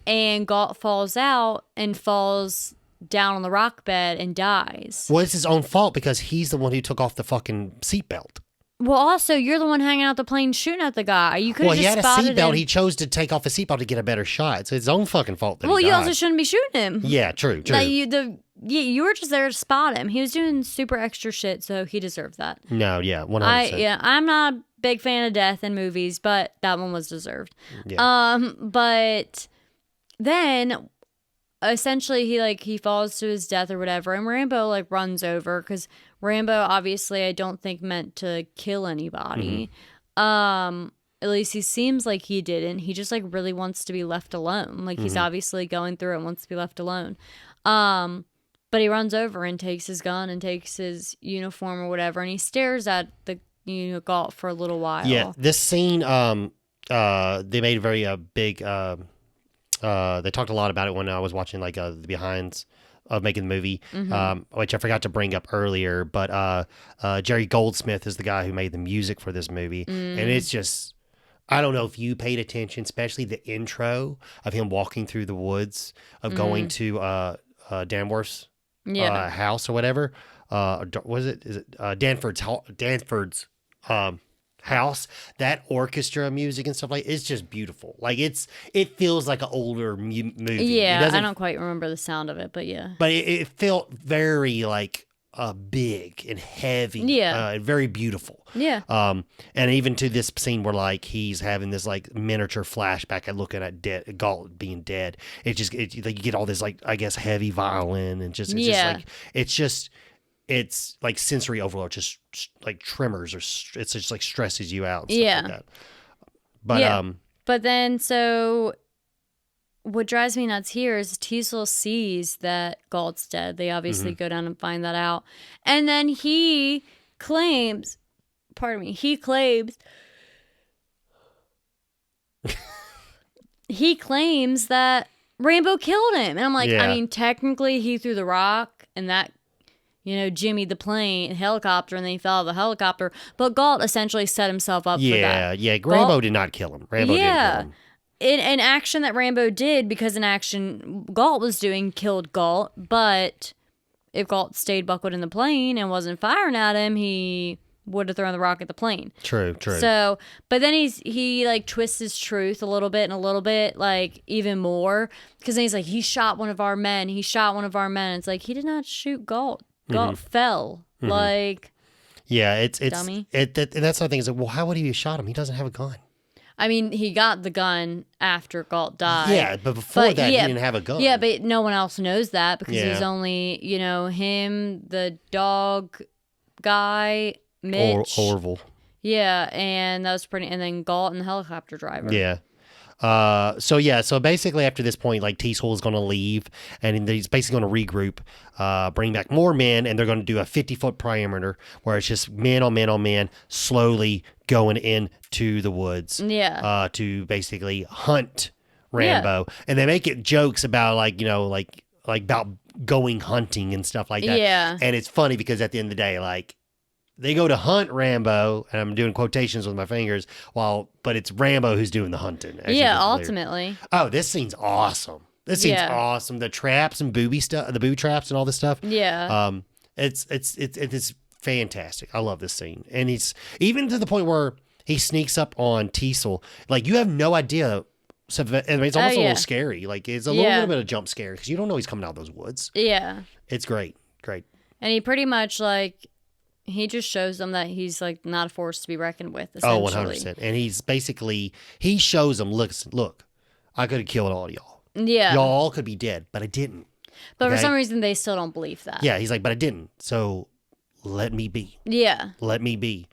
And Galt falls out and falls down on the rock bed and dies. Well, it's his own fault because he's the one who took off the fucking seatbelt. Well, also, you're the one hanging out the plane shooting at the guy. You could have Well, he just had a spotted seatbelt. him. He chose to take off a seatbelt to get a better shot. So it's his own fucking fault that Well, he you died. also shouldn't be shooting him. Yeah, true. Like, you were just there to spot him. He was doing super extra shit, so he deserved that. No, yeah, 100%. I'm not a big fan of death in movies, but that one was deserved. Yeah. But then essentially he falls to his death or whatever, and Rambo like runs over because Rambo obviously I don't think meant to kill anybody. At least he seems like he didn't. He just like really wants to be left alone. Like he's obviously going through it and wants to be left alone. But he runs over and takes his gun and takes his uniform or whatever, and he stares at the Galt for a little while. Yeah, this scene, they made a very big. They talked a lot about it when I was watching like the behinds of making the movie, which I forgot to bring up earlier. But Jerry Goldsmith is the guy who made the music for this movie, and it's just. I don't know if you paid attention, especially the intro of him walking through the woods of going to Danworth's house or whatever. Was it? Is it Danford's house? That orchestra music and stuff like it's just beautiful. Like it feels like an older movie. Yeah, I don't quite remember the sound of it, but yeah. But it felt very like big and heavy. Yeah, very beautiful. Yeah. And even to this scene where like he's having this like miniature flashback at looking at Galt being dead. Like you get all this like I guess heavy violin and just it's like sensory overload, just like tremors or it's just like stresses you out. And stuff like that. But but then so what drives me nuts here is Teasel sees that Galt's dead. They obviously go down and find that out. And then he claims that Rambo killed him. And I'm like, I mean, technically he threw the rock and that, Jimmy the helicopter, and then he fell out of the helicopter. But Galt essentially set himself up for that. Yeah, Rambo did not kill him. Rambo didn't kill him. An action that Rambo did, because an action Galt was doing killed Galt, but if Galt stayed buckled in the plane and wasn't firing at him, he would have thrown the rock at the plane. True. So, but then he like twists his truth a little bit, like even more, because then he's like, he shot one of our men. It's like, he did not shoot Galt. Galt fell. Like, yeah, it's dummy. That's the thing is like, well, how would he have shot him? He doesn't have a gun. I mean, he got the gun after Galt died. Yeah, but before that, he didn't have a gun. Yeah, but no one else knows that because it was only, him, the dog guy, Mitch. Orville. Yeah, and that was pretty. And then Galt and the helicopter driver. Yeah. So basically after this point, like Teasel is going to leave, and he's basically going to regroup, bring back more men, and they're going to do a 50-foot perimeter where it's just men on men on men, slowly going into the woods, to basically hunt Rambo, and they make it jokes about like about going hunting and stuff like that. Yeah, and it's funny because at the end of the day, like, they go to hunt Rambo, and I'm doing quotations with my fingers, but it's Rambo who's doing the hunting. ultimately. Oh, this scene's awesome. This scene's awesome. The traps and booby stuff, the booby traps and all this stuff. Yeah. It's fantastic. I love this scene, and he's even to the point where he sneaks up on Teasel. Like, you have no idea. So, I mean, it's almost a little scary. Like, it's a little bit of a jump scare because you don't know he's coming out of those woods. Yeah. It's great. And he pretty much like. He just shows them that he's like not a force to be reckoned with. Oh, 100%. And he shows them, look, I could have killed all of y'all. Yeah. Y'all could be dead, but I didn't. But for some reason, they still don't believe that. Yeah, he's like, but I didn't. So let me be. Yeah. Let me be.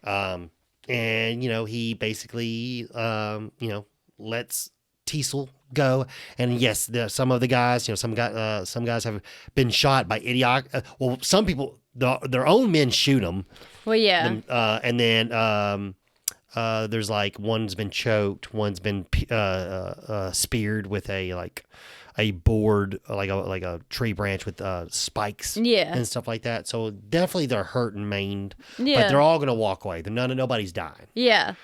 And, he basically, lets Teasel go. And yes, some of the guys, some guys have been shot by idiot. Some people, their own men shoot them. Well, yeah. And then there's like one's been choked, one's been speared with a board, like a tree branch with spikes, and stuff like that. So definitely they're hurt and maimed, but they're all gonna walk away. Nobody's dying. Yeah.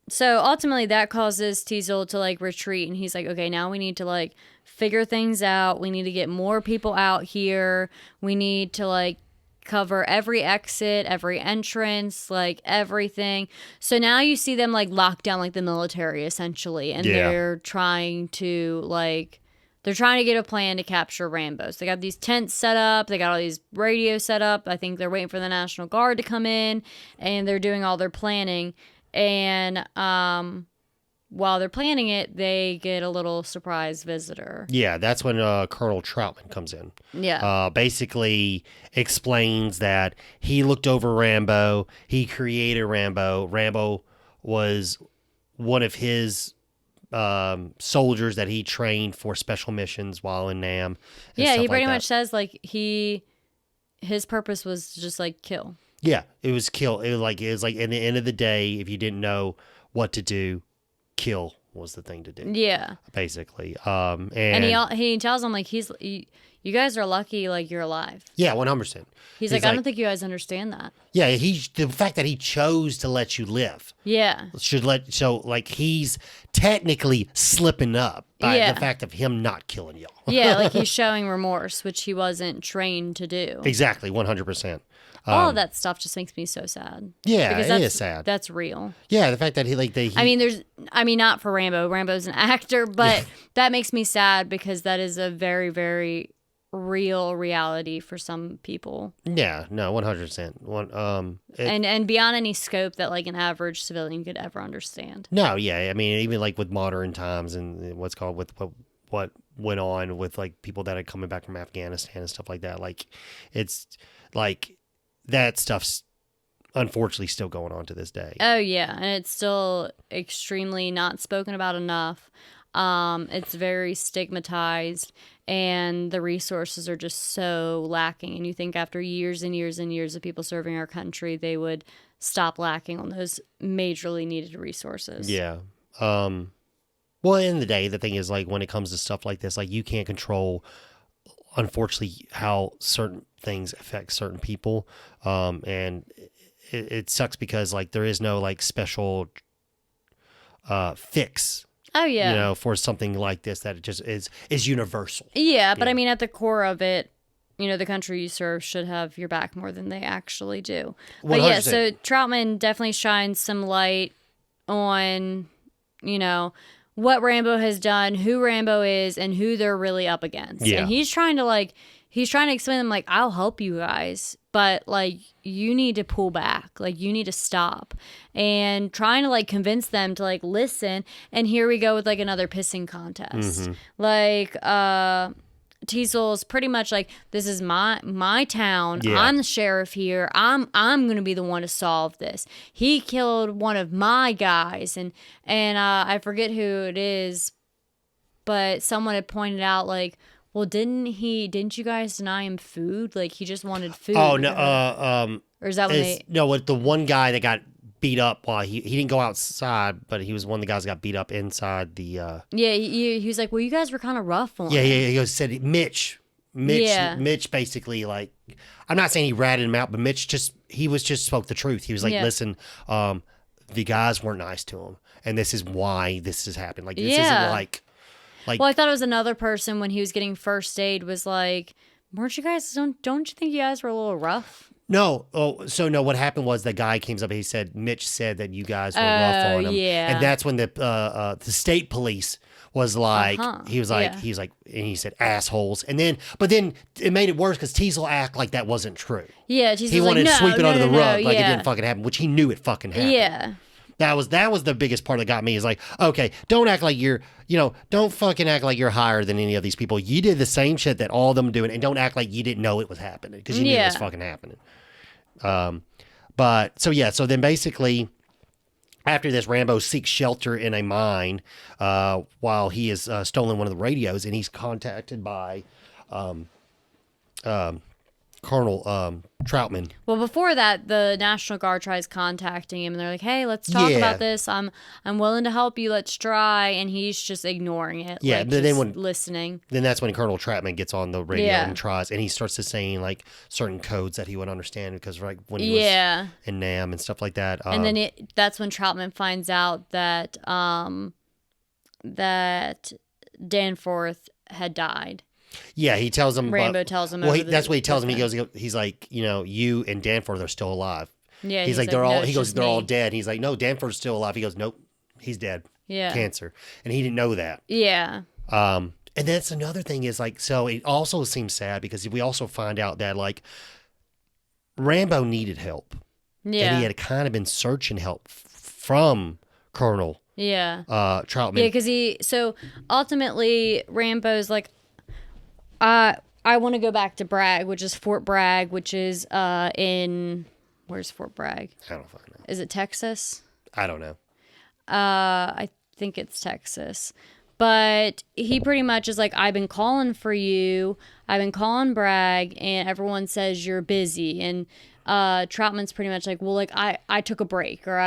So ultimately that causes Teasel to like retreat, and he's like, okay, now we need to like figure things out. We need to get more people out here. We need to like cover every exit, every entrance, like everything. So now you see them like lock down like the military essentially, and they're trying to get a plan to capture Rambo. So they got these tents set up, they got all these radios set up. I think they're waiting for the National Guard to come in, and they're doing all their planning. And while they're planning it, they get a little surprise visitor. Yeah, that's when Colonel Troutman comes in. Yeah. Basically explains that he looked over Rambo. He created Rambo. Rambo was one of his soldiers that he trained for special missions while in Nam. Yeah, he pretty much says like his purpose was just like kill. Yeah, it was kill. It was like in the end of the day, if you didn't know what to do, kill was the thing to do. Yeah, basically. And he tells them like you guys are lucky, like you're alive. Yeah, 100%. He's like, I don't think you guys understand that. Yeah, the fact that he chose to let you live. Yeah, he's technically slipping up by the fact of him not killing y'all. Yeah, like he's showing remorse, which he wasn't trained to do. Exactly, 100%. All of that stuff just makes me so sad. Yeah, because it is sad. That's real. Yeah, the fact that not for Rambo. Rambo's an actor, but that makes me sad because that is a very, very real reality for some people. Yeah, no, 100%. And beyond any scope that like an average civilian could ever understand. No, yeah, I mean, even like with modern times and what went on with like people that are coming back from Afghanistan and stuff like that, like it's like that stuff's unfortunately still going on to this day. Oh yeah, and it's still extremely not spoken about enough. It's very stigmatized, and the resources are just so lacking. And you think after years and years and years of people serving our country, they would stop lacking on those majorly needed resources. Yeah. Well, at the end of the day, the thing is, like, when it comes to stuff like this, like, you can't control, unfortunately, how certain things affect certain people. And it sucks because, like, there is no, like, special fix. Oh, yeah. For something like this that it just is universal. Yeah, but I mean, at the core of it, the country you serve should have your back more than they actually do. 100%. But yeah, so Troutman definitely shines some light on, what Rambo has done, who Rambo is, and who they're really up against. Yeah. And he's trying to explain to them, like, I'll help you guys, but, like, you need to pull back. Like, you need to stop. And trying to, like, convince them to, like, listen. And here we go with, like, another pissing contest. Mm-hmm. Like, Teasel's pretty much like, this is my town. Yeah. I'm the sheriff here. I'm gonna be the one to solve this. He killed one of my guys, and I forget who it is, but someone had pointed out like, well, didn't you guys deny him food? Like, he just wanted food. Oh no, or is that when they? No, with the one guy that got beat up while he didn't go outside, but he was one of the guys that got beat up inside the. Yeah, he was like, well, you guys were kind of rough on him. Yeah. He said Mitch, basically like, I'm not saying he ratted him out, but Mitch just spoke the truth. He was like, listen, the guys weren't nice to him, and this is why this has happened. Like, this isn't like. Well, I thought it was another person when he was getting first aid was like, weren't you guys, don't you think you guys were a little rough? No. Oh, so no, what happened was the guy came up and he said, Mitch said that you guys were rough on him. Yeah. And that's when the state police was like, he was like, and he said assholes. But then it made it worse because Teasel acted like that wasn't true. Yeah. Teasel he wanted to sweep it under the rug like it yeah. didn't fucking happen, which he knew it fucking happened. Yeah. That was the biggest part that got me is like, okay, don't act like don't fucking act like you're higher than any of these people. You did the same shit that all of them doing, and don't act like you didn't know it was happening because you knew it was fucking happening. So then basically after this, Rambo seeks shelter in a mine while he has stolen one of the radios, and he's contacted by Colonel Troutman. Well, before that, the National Guard tries contacting him, and they're like, "Hey, let's talk about this. I'm willing to help you. Let's try." And he's just ignoring it. Yeah, like, then when listening. Then that's when Colonel Troutman gets on the radio and tries, and he starts to saying like certain codes that he would understand because like when he was in Nam and stuff like that. And then that's when Troutman finds out that that Danforth had died. Yeah, he tells him. Rambo tells him. Well, that's what he tells him. He's like, you and Danforth are still alive. Yeah, he's like, they're all. He goes, they're all dead. He's like, no, Danforth's still alive. He goes, nope, he's dead. Yeah, cancer, and he didn't know that. Yeah. And that's another thing is like, so it also seems sad because we also find out that like Rambo needed help. Yeah, and he had kind of been searching help from Colonel. Yeah. Troutman. Yeah, because so ultimately Rambo's like, I want to go back to Bragg, which is Fort Bragg, which is where's Fort Bragg? I don't fucking know. Is it Texas? I don't know. I think it's Texas. But he pretty much is like, I've been calling for you. I've been calling Bragg, and everyone says you're busy. And Troutman's pretty much like, well, like I took a break, or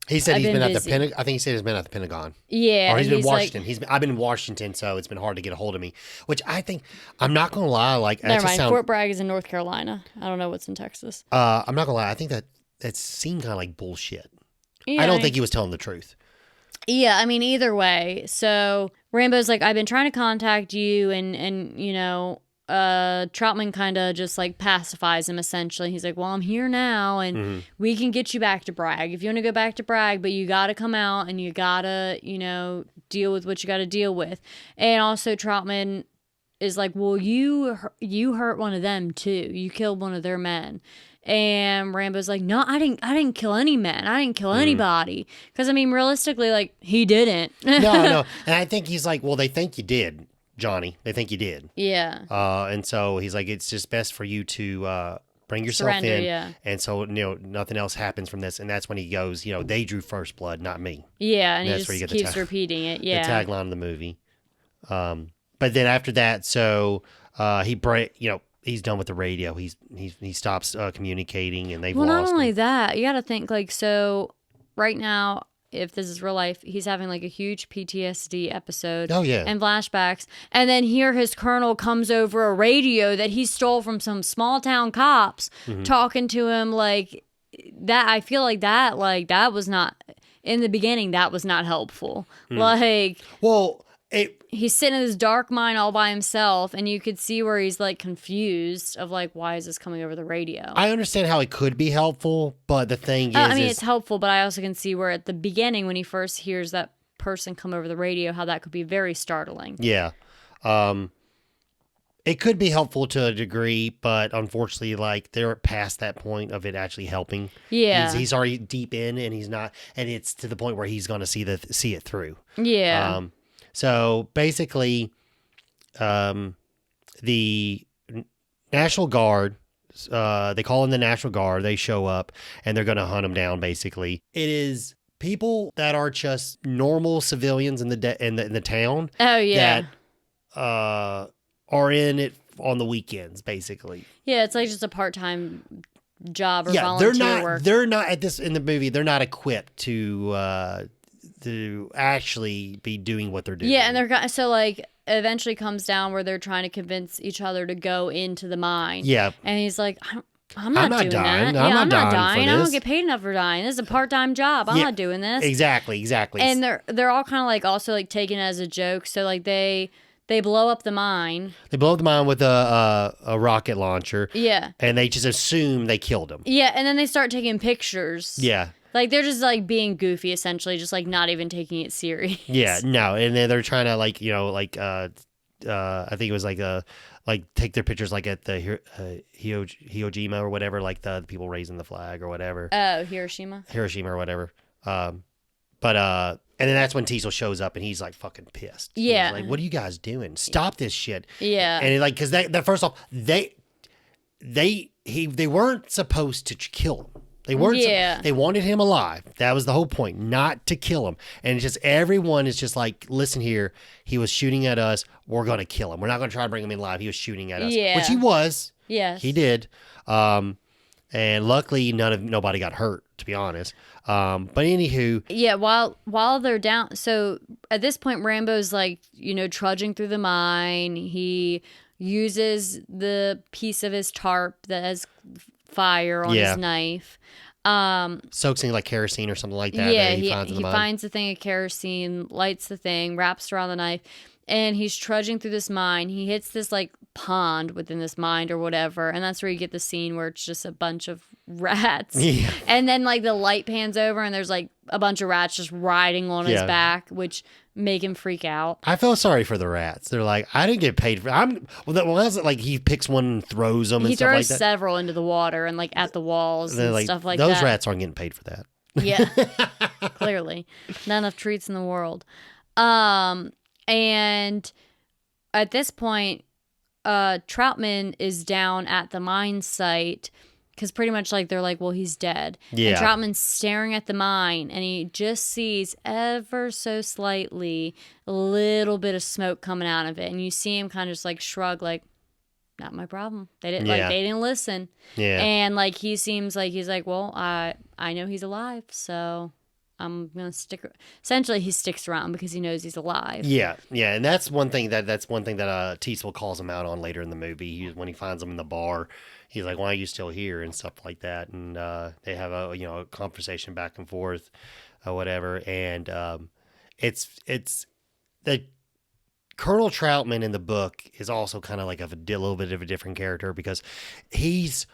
He said he's been at busy. the Pentagon. I think he said he's been at the Pentagon. Yeah. Or he's been in Washington. I've been in Washington, so it's been hard to get a hold of me. Which I think, I'm not going to lie. Like, never mind. Fort Bragg is in North Carolina. I don't know what's in Texas. I'm not going to lie. I think that seemed kind of like bullshit. Yeah, I don't think he was telling the truth. Yeah, I mean, either way. So Rambo's like, I've been trying to contact you, and Troutman kind of just like pacifies him essentially. He's like, well, I'm here now, and we can get you back to Bragg if you want to go back to Bragg, but you got to come out and you got to, deal with what you got to deal with. And also Troutman is like, well, you hurt one of them too. You killed one of their men. And Rambo's like, no, I didn't kill any men. I didn't kill anybody. Because, I mean, realistically, like, he didn't. No. And I think he's like, well, they think you did, Johnny. They think you did. Yeah. And so he's like, it's just best for you to bring yourself surrender, in. Yeah. And so, nothing else happens from this. And that's when he goes, they drew first blood, not me. Yeah, and he just keeps repeating it. Yeah. The tagline of the movie. But then after that, so he's done with the radio. He stops communicating, and they've lost not only him. that, you got to think like, so right now, if this is real life, he's having like a huge PTSD episode. Oh yeah, and flashbacks, and then here his colonel comes over a radio that he stole from some small town cops, talking to him like that. I feel like that was not in the beginning. That was not helpful. Like, well. He's sitting in his dark mine all by himself, and you could see where he's like confused of like, why is this coming over the radio? I understand how it could be helpful, but the thing is, it's helpful, but I also can see where at the beginning when he first hears that person come over the radio, how that could be very startling. Yeah. It could be helpful to a degree, but unfortunately, like, they're past that point of it actually helping. Yeah. He's already deep in, and he's not, and it's to the point where he's going to see it through. Yeah. So basically, the National Guard. They call in the National Guard. They show up and they're going to hunt him down. Basically, it is people that are just normal civilians in the town. Oh yeah. That are in it on the weekends, basically. Yeah, it's like just a part-time job or volunteer work. They're not at this in the movie. They're not equipped to actually be doing what they're doing. Yeah, and they're so like eventually comes down where they're trying to convince each other to go into the mine. Yeah, and he's like, I'm not doing dying. that. I'm not dying. I don't get paid enough for dying. This is a part-time job. I'm not doing this. Exactly. And they're all kind of like also like taking it as a joke. So like they blow up the mine. They blow up the mine with a rocket launcher. Yeah. And they just assume they killed him. Yeah, and then they start taking pictures. Yeah. Like they're just like being goofy, essentially, just like not even taking it serious. Yeah, no, and then they're trying to like I think it was like take their pictures like at the Hiroshima or whatever, like the people raising the flag or whatever. Oh, Hiroshima or whatever. And then that's when Teasel shows up and he's like fucking pissed. Yeah, he's like, what are you guys doing? Stop this shit. Yeah, and like because that first off they weren't supposed to kill him. They weren't. Yeah. They wanted him alive. That was the whole point, not to kill him. And it's just everyone is just like, listen here. He was shooting at us. We're gonna kill him. We're not gonna try to bring him in alive. He was shooting at us, which he was. Yes, he did. And luckily, nobody got hurt. To be honest. But anywho. Yeah. While they're down, so at this point, Rambo's like trudging through the mine. He uses the piece of his tarp that has fire on his knife. Soaks in like kerosene or something like that. Yeah, that he finds a thing of kerosene, lights the thing, wraps around the knife, and he's trudging through this mine. He hits this like pond within this mine or whatever, and that's where you get the scene where it's just a bunch of rats. Yeah. And then like the light pans over and there's like a bunch of rats just riding on his back, which make him freak out. I felt sorry for the rats. They're like, I didn't get paid for. That's like he picks one and throws them. He throws several into the water and like at the walls and stuff like that. Those rats aren't getting paid for that. Yeah, clearly, not enough treats in the world. And at this point, Troutman is down at the mine site. Because pretty much like they're like, well, he's dead. Yeah. And Troutman's staring at the mine, and he just sees ever so slightly a little bit of smoke coming out of it, and you see him kind of just like shrug, like, not my problem. They didn't they didn't listen. Yeah. And like he seems like he's like, well, I know he's alive, so I'm gonna stick. Essentially, he sticks around because he knows he's alive. Yeah, yeah, and that's one thing that Teasel calls him out on later in the movie. When he finds him in the bar. He's like, why are you still here? And stuff like that. And they have a conversation back and forth or whatever. And it's the Colonel Troutman in the book is also kind of like a little bit of a different character because he's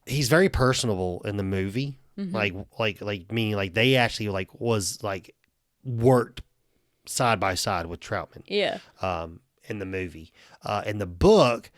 very personable in the movie. Mm-hmm. Like meaning like they actually like was like worked side by side with Troutman. Yeah. In the movie. In the book,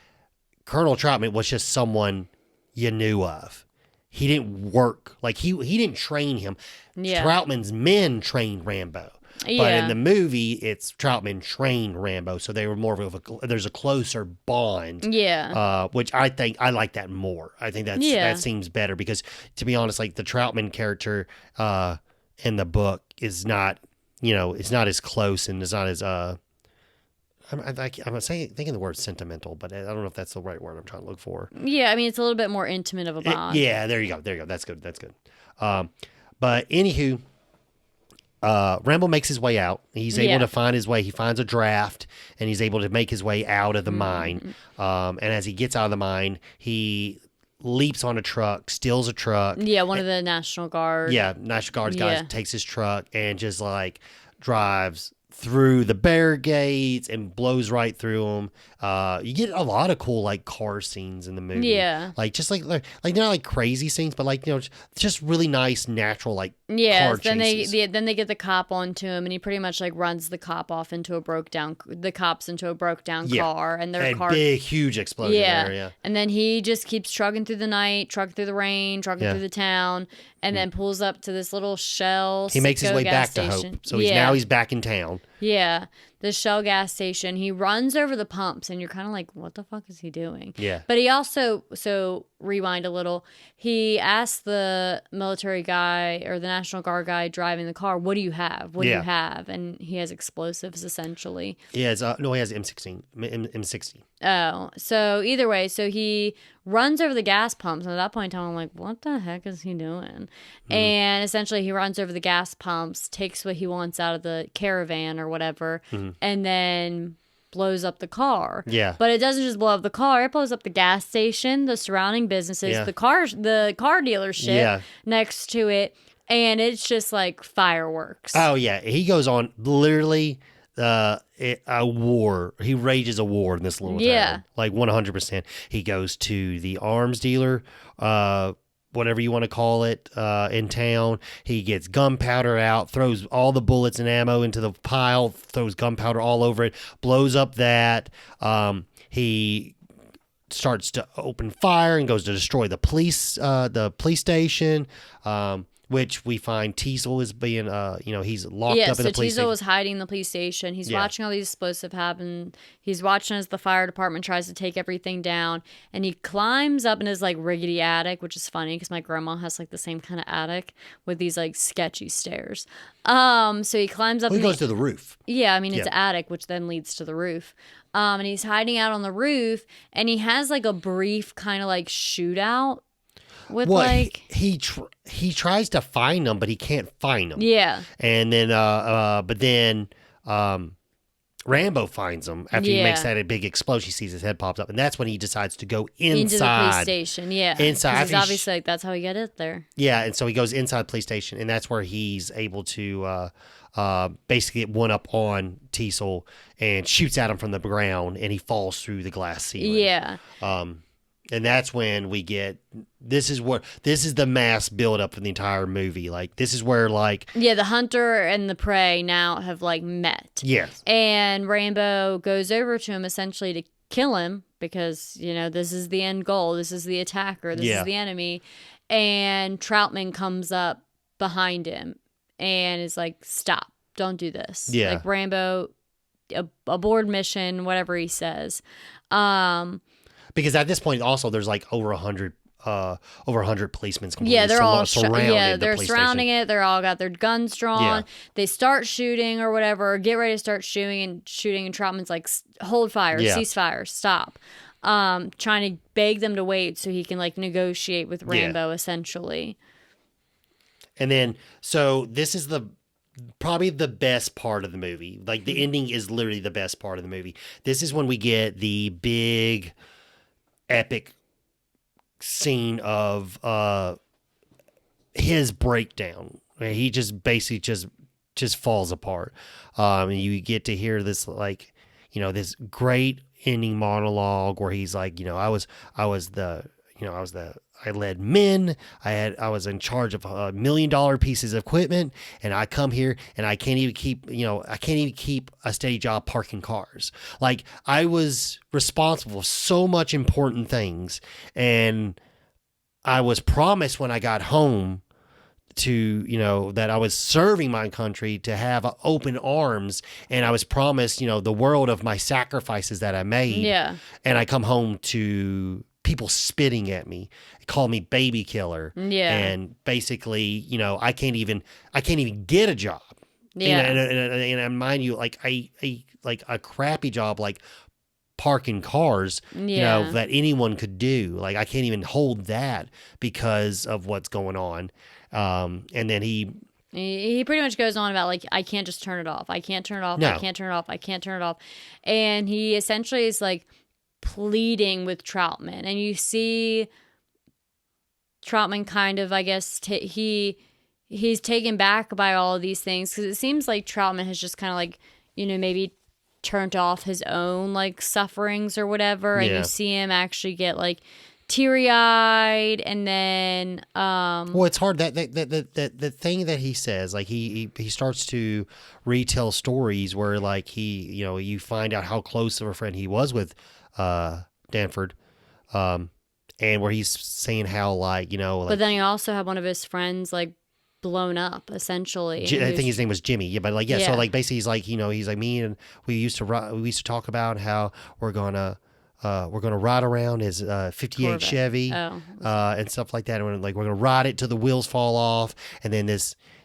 Colonel Troutman was just someone you knew of. He didn't work like he didn't train him. Yeah. Troutman's men trained Rambo. Yeah. But in the movie, it's Troutman trained Rambo, so they were more of there's a closer bond. Yeah. Which I think I like that more. I think that seems better because to be honest, like the Troutman character in the book is not, it's not as close and it's not as I'm thinking the word sentimental, but I don't know if that's the right word I'm trying to look for. Yeah, I mean, it's a little bit more intimate of a bond. Yeah, there you go. That's good. But anywho, Rambo makes his way out. He's able to find his way. He finds a draft, and he's able to make his way out of the mine. And as he gets out of the mine, he leaps on a truck, steals a truck. Yeah, one of the National Guard. Yeah, National Guard guys takes his truck and just like drives through the barricades and blows right through them. You get a lot of cool like car scenes in the movie. Yeah, like just like not like crazy scenes, but like just really nice natural like car chases. Then they get the cop onto him, and he pretty much like runs the cops into a broke down car, and their car big huge explosion. Yeah, and then he just keeps trucking through the night, trucking through the rain, trucking through the town, and then pulls up to this little Shell. He makes his way back to Hope, so he's back in town. Yeah. the Shell gas station. He runs over the pumps, and you're kind of like, what the fuck is he doing? Yeah. But he also, so rewind a little, he asked the military guy or the National Guard guy driving the car, what do you have? What do you have? And he has explosives, essentially. He has, no, he has M60. Oh, so either way, so he runs over the gas pumps. And at that point in time, I'm like, what the heck is he doing? And essentially, he runs over the gas pumps, takes what he wants out of the caravan or whatever, and then blows up the car. Yeah. But it doesn't just blow up the car, it blows up the gas station, the surrounding businesses, the car dealership next to it, and it's just like fireworks. Oh, yeah. He goes on literally a war. He rages a war in this little town. Like 100%. He goes to the arms dealer, whatever you want to call it, in town. He gets gunpowder out, throws all the bullets and ammo into the pile, throws gunpowder all over it, blows up that. He starts to open fire and goes to destroy the police station. Which we find Teasel is being, he's locked up in the police station. So Teasel was hiding in the police station. He's watching all these explosives happen. He's watching as the fire department tries to take everything down. And he climbs up in his, like, rickety attic, which is funny because my grandma has, like, the same kind of attic with these, like, sketchy stairs. So he climbs up. He goes to the roof. Yeah, I mean, it's an attic, which then leads to the roof. And he's hiding out on the roof. And he has, like, a brief kind of, like, shootout. He tries to find them, but he can't find them. Yeah. And then, Rambo finds him after he makes that a big explosion. He sees his head pops up, and that's when he decides to go inside. Into the police station, yeah. Inside. Because obviously, like, that's how he got it there. Yeah, and so he goes inside the police station, and that's where he's able to basically get one up on Teasel and shoots at him from the ground, and he falls through the glass ceiling. Yeah. And that's when we get this is the mass buildup for the entire movie. Like, this is where, like, the hunter and the prey now have, like, met. Yes. And Rambo goes over to him essentially to kill him because, this is the end goal. This is the attacker. This is the enemy. And Troutman comes up behind him and is like, stop. Don't do this. Yeah. Like, Rambo, abort mission, whatever he says. Because at this point, also, there's like over 100 policemen. Yeah, they're all surrounding. They're surrounding it. They're all got their guns drawn. Yeah. They start shooting or whatever. Get ready to start shooting, and Troutman's like, hold fire, cease fire, stop. Trying to beg them to wait so he can, like, negotiate with Rambo essentially. And then, so this is probably the best part of the movie. Like, the ending is literally the best part of the movie. This is when we get the big, epic scene of his breakdown. He just basically just falls apart. You get to hear this, like, this great ending monologue where he's like, I led men. I was in charge of $1 million pieces of equipment, and I come here and I can't even keep a steady job parking cars. Like, I was responsible for so much important things, and I was promised when I got home to, that I was serving my country to have open arms, and I was promised, the world of my sacrifices that I made. Yeah. And I come home to people spitting at me, call me baby killer. Yeah. And basically, I can't even get a job. Yeah. And mind you, like a crappy job, like parking cars, that anyone could do. Like, I can't even hold that because of what's going on. And then he pretty much goes on about, like, I can't just turn it off. I can't turn it off. No. I can't turn it off. I can't turn it off. And he essentially is, like, pleading with Troutman. And you see Troutman kind of, I guess, he's taken back by all of these things because it seems like Troutman has just kind of, like, maybe turned off his own, like, sufferings or whatever. And you see him actually get, like, teary-eyed, and then well, it's hard that the thing that he says, like, he starts to retell stories where, like, you find out how close of a friend he was with Danford, and where he's saying how, like, but then he also had one of his friends, like, blown up essentially. And I think his name was Jimmy. Yeah, but like, yeah. So Yeah. like, basically, he's like, he's like, me and we used to talk about how we're gonna ride around his 58 Corvette. Chevy Oh. and stuff like that. And we're gonna ride it till the wheels fall off. And then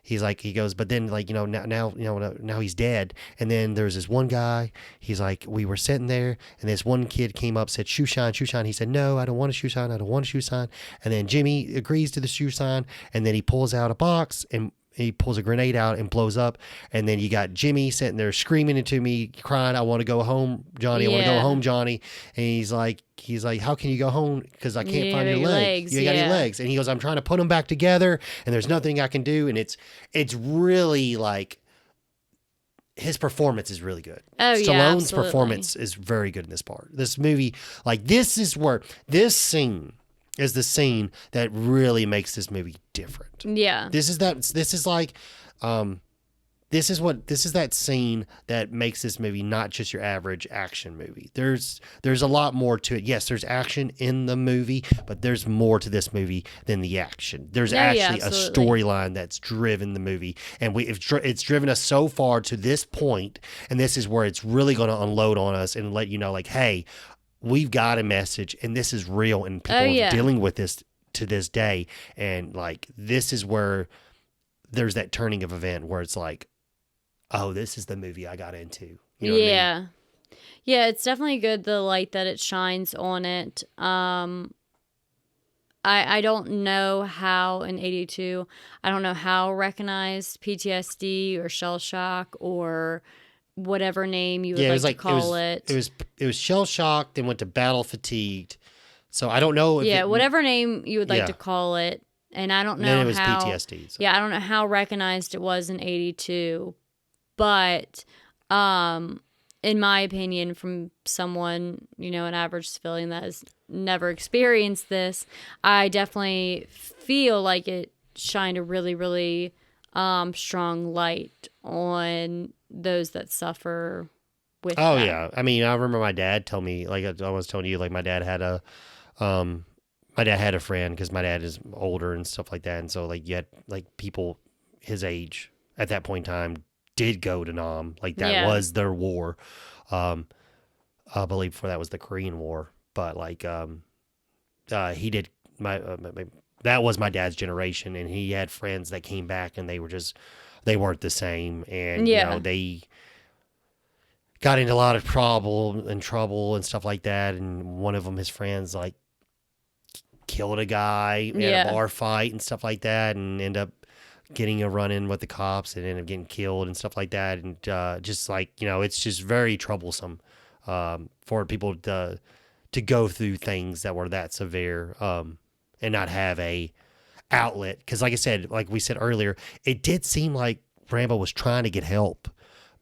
he goes, but then like, now he's dead. And then there's this one guy. He's like, we were sitting there, and this one kid came up, said, shoe shine, shoe shine. He said, no, I don't want a shoe shine. I don't want a shoe shine. And then Jimmy agrees to the shoe shine, and then he pulls out a box and he pulls a grenade out and blows up. And then you got Jimmy sitting there screaming into me, crying, I want to go home, Johnny. I want to go home, Johnny. And he's like, how can you go home? Because I can't find your legs. You got any legs? And he goes, I'm trying to put them back together, and there's nothing I can do. And it's really like, his performance is really good. Oh, yeah, Stallone's absolutely. performance is very good in this part. This movie, like, this is where this scene is the scene that really makes this movie different. Yeah. This is that scene that makes this movie not just your average action movie. There's a lot more to it. Yes, there's action in the movie, but there's more to this movie than the action. There's actually a storyline that's driven the movie, and it's driven us so far to this point, and this is where it's really going to unload on us and let you know, like, hey, we've got a message, and this is real, and people are dealing with this to this day. And like, this is where there's that turning of event where it's like, oh, this is the movie I got into. You know what I mean? Yeah, it's definitely good, the light that it shines on it. I don't know how in 82, I don't know how recognized PTSD or shell shock or whatever name you would like to call it. It was shell shocked, then went to battle fatigued. So I don't know. Whatever name you would like to call it. And I don't know then it was PTSD. So. Yeah, I don't know how recognized it was in 82. But in my opinion, from someone, an average civilian that has never experienced this, I definitely feel like it shined a really, really strong light on those that suffer with that. Yeah. I mean, I remember my dad told me, like I was telling you, like my dad had a friend, because my dad is older and stuff like that. And so like, you had like people his age at that point in time did go to Nam. Like that was their war. I believe before that was the Korean War, but like, he did that was my dad's generation, and he had friends that came back and they weren't the same. And, they got into a lot of trouble and stuff like that. And one of them, his friends, like killed a guy in a bar fight and stuff like that, and end up getting a run-in with the cops and end up getting killed and stuff like that. And just like, it's just very troublesome for people to go through things that were that severe and not have a outlet. Because like I said, like we said earlier, it did seem like Rambo was trying to get help,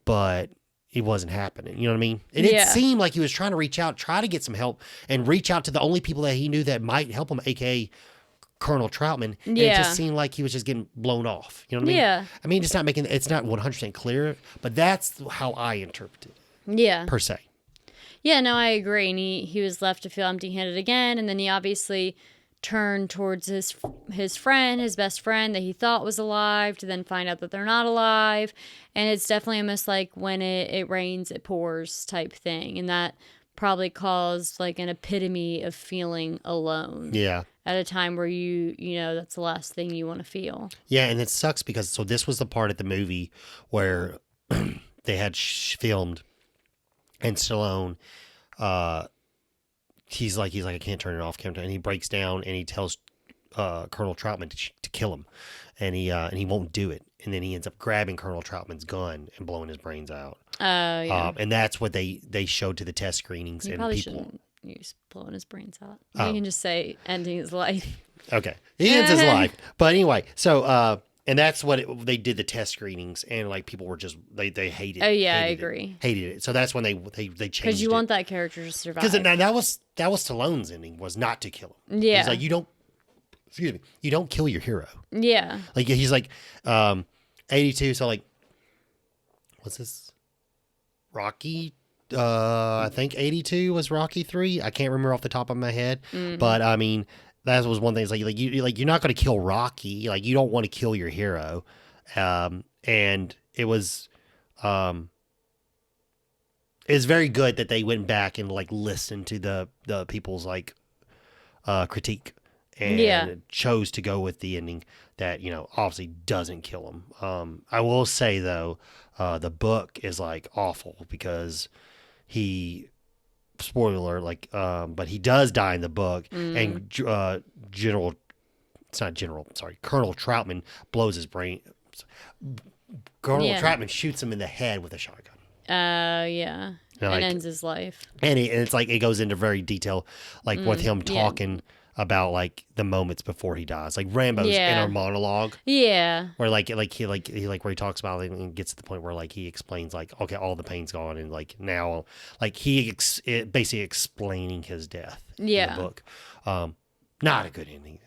but it wasn't happening. You know what I mean? And it seemed like he was trying to try to get some help, and reach out to the only people that he knew that might help him, aka Colonel Troutman. And it just seemed like he was just getting blown off. You know what I mean? Yeah. I mean, it's not 100% clear, but that's how I interpreted it. Yeah. Per se. Yeah, no, I agree. And he was left to feel empty-handed again, and then he obviously turned towards his friend, his best friend that he thought was alive, to then find out that they're not alive. And it's definitely almost like when it rains, it pours type thing. And that probably caused like an epitome of feeling alone. Yeah. At a time where you that's the last thing you want to feel. Yeah, and it sucks because so this was the part of the movie where they had filmed, and Stallone, he's like I can't turn it off, and he breaks down and he tells Colonel Troutman to kill him, and he won't do it, and then he ends up grabbing Colonel Troutman's gun and blowing his brains out. And that's what they showed to the test screenings. You and probably people shouldn't use blowing his brains out. You can just say ending his life. Okay, he ends his life. But anyway, so and that's what they did, the test screenings, and like people were just they hated. Oh yeah, I agree. Hated it. So that's when they changed it. Because you want that character to survive. Because that was Stallone's ending, was not to kill him. Yeah, he's like, you don't kill your hero. Yeah, like he's like 82. So like, what's this? Rocky. I think 82 was Rocky 3. I can't remember off the top of my head, but I mean, that was one thing. It's you're not going to kill Rocky. Like you don't want to kill your hero. And it was it's very good that they went back and like listened to the people's like critique and chose to go with the ending that obviously doesn't kill him. I will say though, the book is like awful because he spoiler like but he does die in the book and General it's not General sorry Colonel Troutman blows his brain. Colonel Troutman shoots him in the head with a shotgun. Yeah. And ends his life. And it's like it goes into very detail, like with him talking about like the moments before he dies, like Rambo's inner monologue. Yeah. Where where he talks about it and gets to the point where like he explains like okay all the pain's gone and like now like basically explaining his death. In the book. Not a good ending.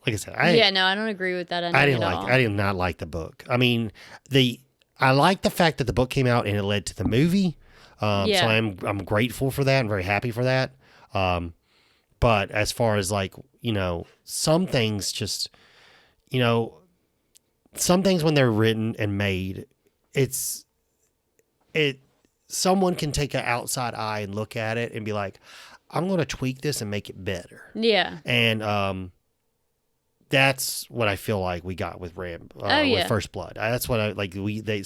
Like I said, I don't agree with that ending. I did not like the book. I mean, I like the fact that the book came out and it led to the movie. So I'm grateful for that and very happy for that. But as far as like, some things just, some things when they're written and made, someone can take an outside eye and look at it and be like, I'm going to tweak this and make it better. Yeah. And, that's what I feel like we got with Rambo, with First Blood. That's what I like. They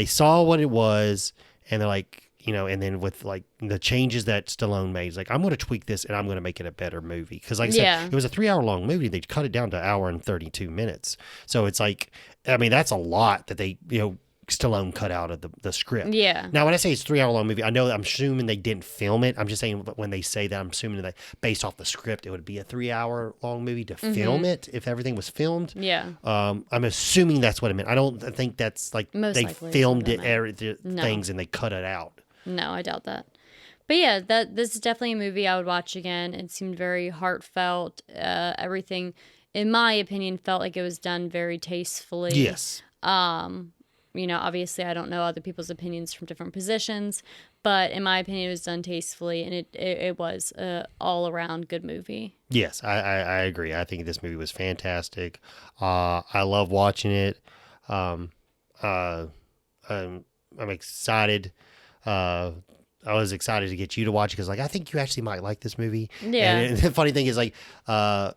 saw what it was, and they're like, and then with like the changes that Stallone made, it's like I'm going to tweak this and I'm going to make it a better movie. Because like I said, it was a 3-hour long movie. They cut it down to 1 hour and 32 minutes. So it's like, I mean, that's a lot that they Stallone cut out of the script. Yeah. Now, when I say it's a 3-hour long movie, I'm assuming they didn't film it. I'm just saying when they say that, I'm assuming that based off the script, it would be a 3-hour long movie to film it if everything was filmed. Yeah. I'm assuming that's what it meant. I don't think that's like they filmed things and they cut it out. No, I doubt that. But yeah, this is definitely a movie I would watch again. It seemed very heartfelt. Everything, in my opinion, felt like it was done very tastefully. Yes. Obviously I don't know other people's opinions from different positions, but in my opinion, it was done tastefully, and it was a all-around good movie. Yes, I agree. I think this movie was fantastic. I love watching it. I'm excited. I was excited to get you to watch it because, like, I think you actually might like this movie. Yeah. And the funny thing is, like I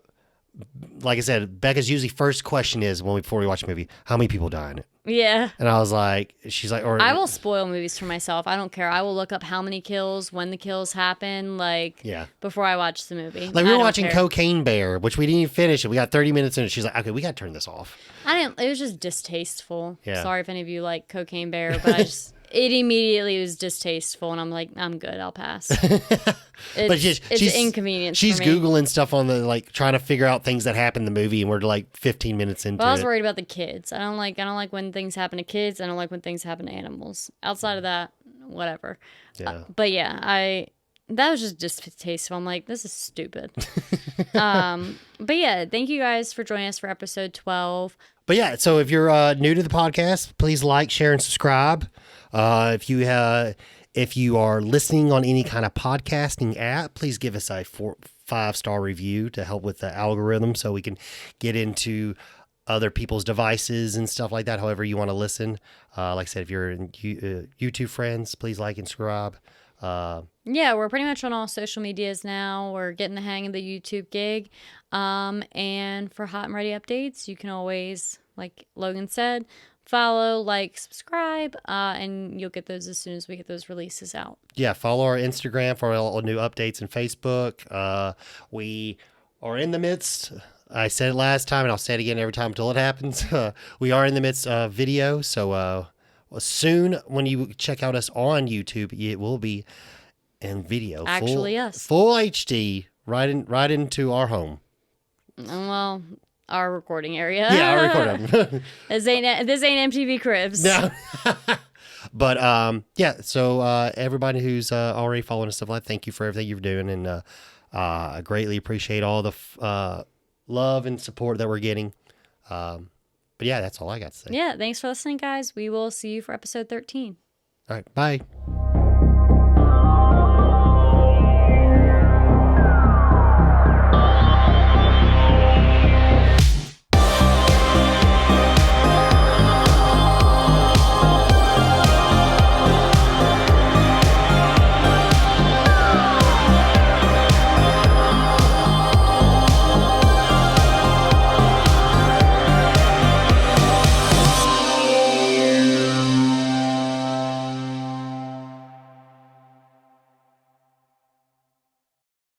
said, Becca's usually first question is before we watch a movie, how many people die in it? Yeah. And I was like, she's like, I will spoil movies for myself. I don't care. I will look up how many kills, when the kills happen, before I watch the movie. Like we were watching Cocaine Bear, which we didn't even finish it. We got 30 minutes in it. She's like, okay, we got to turn this off. It was just distasteful. Yeah. Sorry if any of you like Cocaine Bear, but it immediately was distasteful, and I'm like, I'm good. I'll pass. It's inconvenient. She's Googling stuff on the trying to figure out things that happen in the movie, and we're like 15 minutes into it. I was worried about the kids. I don't like when things happen to kids. I don't like when things happen to animals. Outside of that, whatever. Yeah. But yeah, that was just distasteful. I'm like, this is stupid. But yeah, thank you guys for joining us for episode 12. But yeah, so if you're new to the podcast, please like, share, and subscribe. If you are listening on any kind of podcasting app, please give us a 5-star review to help with the algorithm so we can get into other people's devices and stuff like that, however you want to listen. Like I said, if you're in YouTube friends, please like and subscribe. Yeah, we're pretty much on all social medias now. We're getting the hang of the YouTube gig. And for hot and ready updates, you can always, like Logan said, follow, subscribe, and you'll get those as soon as we get those releases out. Yeah, follow our Instagram for all new updates and Facebook. We are in the midst, I said it last time, and I'll say it again every time until it happens. We are in the midst of video, so soon when you check out us on YouTube, it will be in video. Actually, full HD, right into our home. Well, our recording area. Yeah, our recording. This ain't MTV Cribs. No. But yeah, so everybody who's already following us stuff like that, thank you for everything you're doing, and I greatly appreciate all the love and support that we're getting. But yeah, that's all I got to say. Yeah, thanks for listening, guys. We will see you for episode 13. All right, bye.